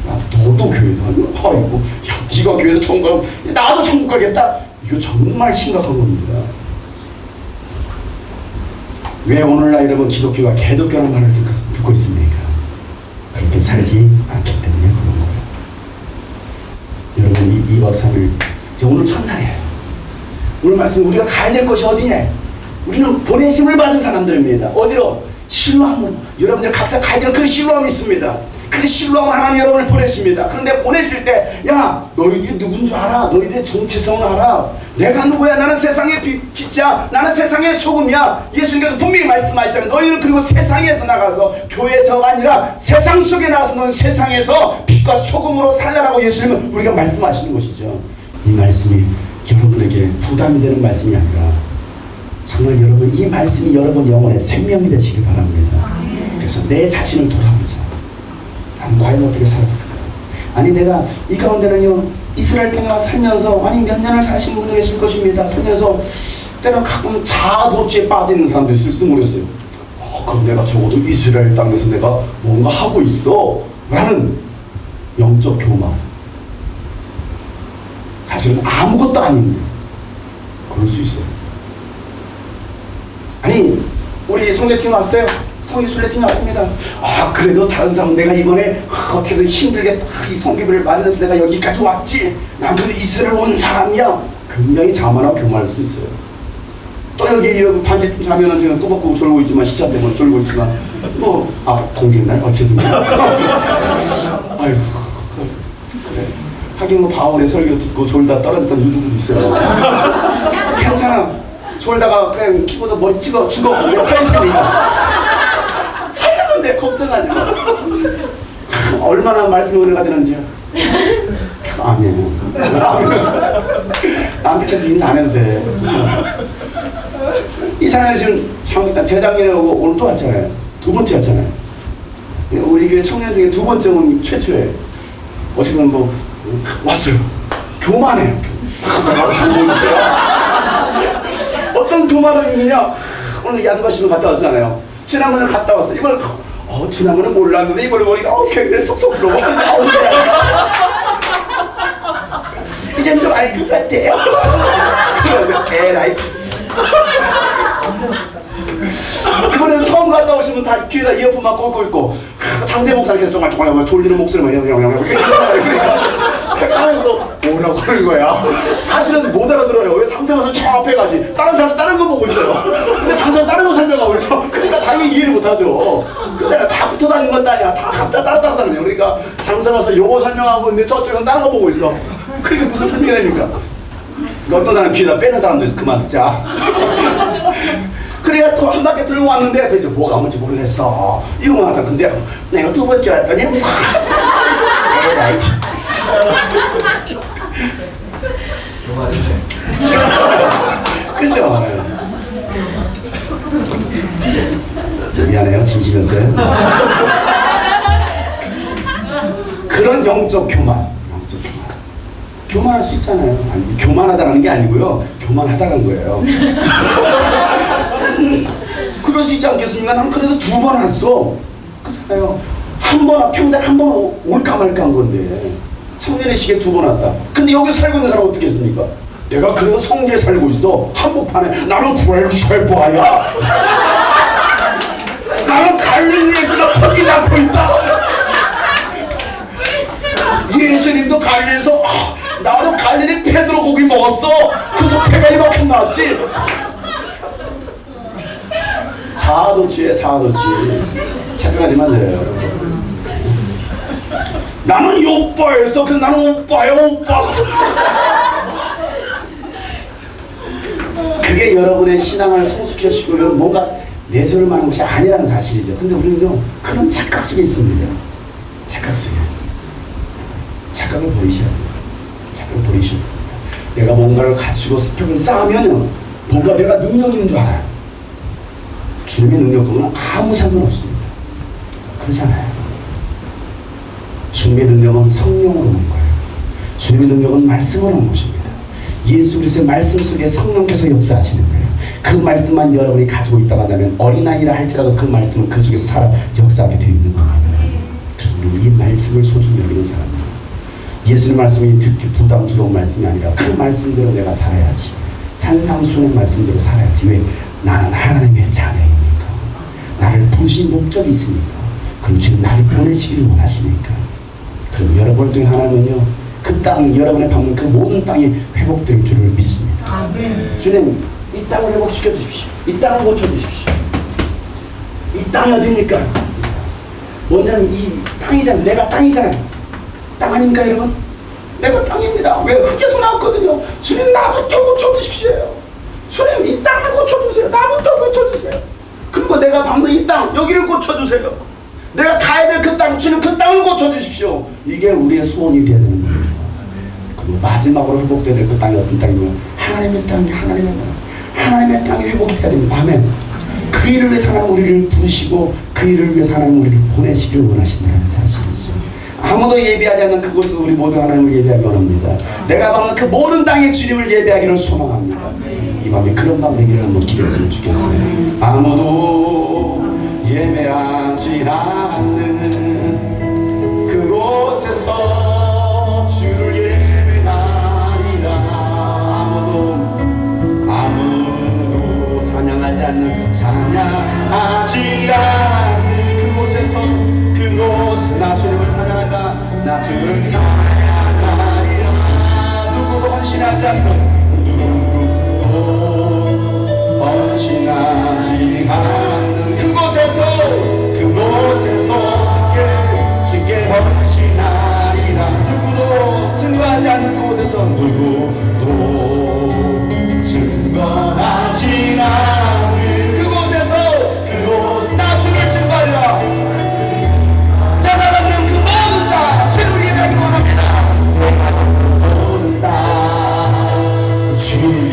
야, 너도 교회 다녀? 아이고, 야, 네가 교회도 천국 가고 나도 천국 가겠다? 이거 정말 심각한 겁니다. 왜 오늘날 여러분 기독교가 개독교라는 말을 듣고 있습니까? 그렇게 살지 않기 때문에 그런 거예요. 여러분 2박 3일 오늘 첫날이에요. 오늘 말씀 우리가 가야 될 곳이 어디냐? 우리는 보내심을 받은 사람들입니다. 어디로? 실로암으로. 여러분들 각자 가야 될 그 실로암이 있습니다. 그 실로암 하나님 여러분을 보내십니다. 그런데 보내실 때 야 너희들이 누군 줄 알아? 너희들의 정체성을 알아? 내가 누구야? 나는 세상의 빛이야. 나는 세상의 소금이야. 예수님께서 분명히 말씀하시잖아요. 너희는 그리고 세상에서 나가서 교회에서가 아니라 세상 속에 나가서 너는 세상에서 빛과 소금으로 살라라고 예수님은 우리가 말씀하시는 것이죠. 이 말씀이 여러분에게 부담이 되는 말씀이 아니라 정말 여러분 이 말씀이 여러분 영혼의 생명이 되시길 바랍니다. 그래서 내 자신을 돌아보자. 나는 과연 어떻게 살았을까? 아니 내가 이 가운데는요 이스라엘 땅에 와 살면서 아니 몇 년을 사신 분도 계실 것입니다. 살면서 때로 가끔 자아도취에 빠지는 사람도 있을 수도 모르겠어요. 그럼 내가 적어도 이스라엘 땅에서 내가 뭔가 하고 있어 라는 영적 교만. 사실은 아무것도 아닌데 그럴 수 있어요. 아니 우리 성교팀 왔어요. 성교순례팀 왔습니다. 그래도 다른 사람 내가 이번에 어떻게든 힘들게 이 성교비를 만들어서 내가 여기까지 왔지. 난 그래도 이스라엘 온 사람이야. 굉장히 자만하고 교만할 수 있어요. 또 여기 반대팀 자면은 지금 뚜벅고 졸고 있지만 시작되면 졸고 있지만 공개날 죄송해요. 아유 그래. 하긴 뭐 바울의 설교 듣고 졸다 떨어졌던 유두들도 있어요. 괜찮아. 졸다가 그냥 키보드 머리 찍어 죽어. 내가 살릴 테니까. 살렸는데 걱정하지 마. 얼마나 말씀이 은혜가 되는지요. 아멘. 나한테 계속 인사 안 해도 돼. 이사장이 지금 재작년에 오고 오늘 또 왔잖아요. 두 번째 왔잖아요. 우리 교회 청년 중에 두 번째는 최초예요. 어쨌든 뭐 왔어요. 교만해요. 두 번째야. 어떤 교만함이 있느냐? 오늘 야드바시면 갔다 왔잖아요. 지난번에 갔다 왔어. 이번에 지난번에 몰랐는데 이번에 보니까 굉장히 쏙쏙 들어와. 이젠 좀 알 것 같아요. 에라이. 이번에는 처음 갔다 오시면 다 귀에다 이어폰만 꽂고 있고 장세 목사님께서 정말 졸리는 목소리만 그러니까 하면서 뭐라고 하는 거야. 사실은 못 알아들어요. 왜 장세목사 저 앞에 가지. 다른 사람 다른 거 보고 있어요. 근데 장세는 다른 거 설명하고 있어. 그러니까 당연히 이해를 못하죠. 그잖아. 다 붙어 다니는 것도 아니야. 다 각자 따로 다니요. 그러니까 장세목사 요거 설명하고 있는데 저쪽은 다른 거 보고 있어. 그게 무슨 설명이 됩니까? 어떤 사람 귀에다 빼는 사람도 있어. 그만 듣자. 그래야 한 바퀴 들고 왔는데 도대체 뭐가 뭔지 모르겠어. 이거만 하다. 근데 내가 두 번째 왔더니 에라이. 그죠? 미안해요. 진심이었어요. 그런 영적 교만. 교만할 수 있잖아요. 아니, 교만하다라는 게 아니고요. 교만하다는 거예요. 그럴 수 있지 않겠습니까? 난 그래서 두 번 왔어. 그렇잖아요. 한 번, 평생 한 번 올까 말까 한 건데. 청년의 시기에 두 번 왔다. 근데 여기 살고 있는 사람은 어떻게 했습니까? 내가 그래서 성리에 살고 있어. 한복판에. 나는 브레이크셔버야. 나는 갈릴리에서 나 포기 잡고 있다. 예수님도 갈릴리에서 나도 갈릴리 페드로 고기 먹었어. 그래서 배가 이만큼 나왔지. 자아도취에 자아도취. 착각하지 마세요. 나는 오빠였어. 그래서 나는 오빠야 오빠. 그게 여러분의 신앙을 성숙시키고 뭔가 내세울 만한 것이 아니라는 사실이죠. 근데 우리는요 그런 착각 속에 있습니다. 착각 속에. 착각을 버리셔야 돼요. 착각을 버리셔야 돼요. 내가 뭔가를 갖추고 스펙을 쌓으면 뭔가 내가 능력이 있는 줄 알아요. 주님의 능력과는 아무 상관없습니다. 그렇잖아요. 주님의 능력은 성령으로 오는 거예요. 주님의 능력은 말씀으로 오는 것입니다. 예수 그리스도의 말씀 속에 성령께서 역사하시는 거예요. 그 말씀만 여러분이 가지고 있다고 한다면 어린아이라 할지라도 그 말씀은 그 속에서 살아 역사하게 되어 있는 겁니다. 그래서 우리 이 말씀을 소중히 여기는 사람들. 예수의 말씀이 듣기 부담스러운 말씀이 아니라 그 말씀대로 내가 살아야지. 산상수훈의 말씀대로 살아야지. 왜? 나는 하나님의 자녀이니까. 나를 부르신 목적이 있으니까. 그리고 지금 나를 보내시기를 원하시니까. 그럼 여러분 중에 하나는요, 그 땅, 여러분의 밟는 그 모든 땅이 회복될 줄을 믿습니다. 아멘. 주님, 이 땅을 회복시켜 주십시오. 이 땅을 고쳐 주십시오. 이 땅이 어딥니까? 먼저는 이 땅이잖아요. 내가 땅이잖아요. 땅 아닙니까, 여러분? 내가 땅입니다. 왜? 흙에서 나왔거든요. 주님, 나부터 고쳐 주십시오. 주님, 이 땅을 고쳐 주세요. 나부터 고쳐 주세요. 그리고 내가 밟는 이 땅, 여기를 고쳐 주세요. 내가 가야 될 그 땅, 주님 그 땅을 고쳐 주십시오. 이게 우리의 소원이 되어야 되는 거예요. 그리고 마지막으로 회복돼야 될 그 땅이 어떤 땅이면 하나님의 땅이 하나님의 땅. 하나님의 땅이 회복돼야 됩니다. 아멘. 그 그 일을 위해서 하나님 우리를 부르시고 그 일을 위해서 하나님 우리를 보내시기를 원하신다는 사실이죠. 아무도 예배하지 않는 그곳에서 우리 모두 하나님을 예배하기 원합니다. 내가 받는 그 모든 땅의 주님을 예배하기를 소망합니다. 이 밤에 그런 밤 되기를 한번 기도했으면 좋겠어요. 아무도 예배하지 않는 그곳에서 주를 예배하리라. 아무도 찬양하지 않는 그곳에서 나 주님을 찬양하리라. 나 주를 찬양하리라. 누구도 헌신하지 않는 헌신하지 않는 그곳에서 주께 헌신하리라. 누구도 증거하지 않는 그곳에서 누구도 증거하지 않는 그곳에서 나 주를 증거하리라. 내가 받는 그 모든 땅 주를 예배하기 원합니다. 모든 땅 주를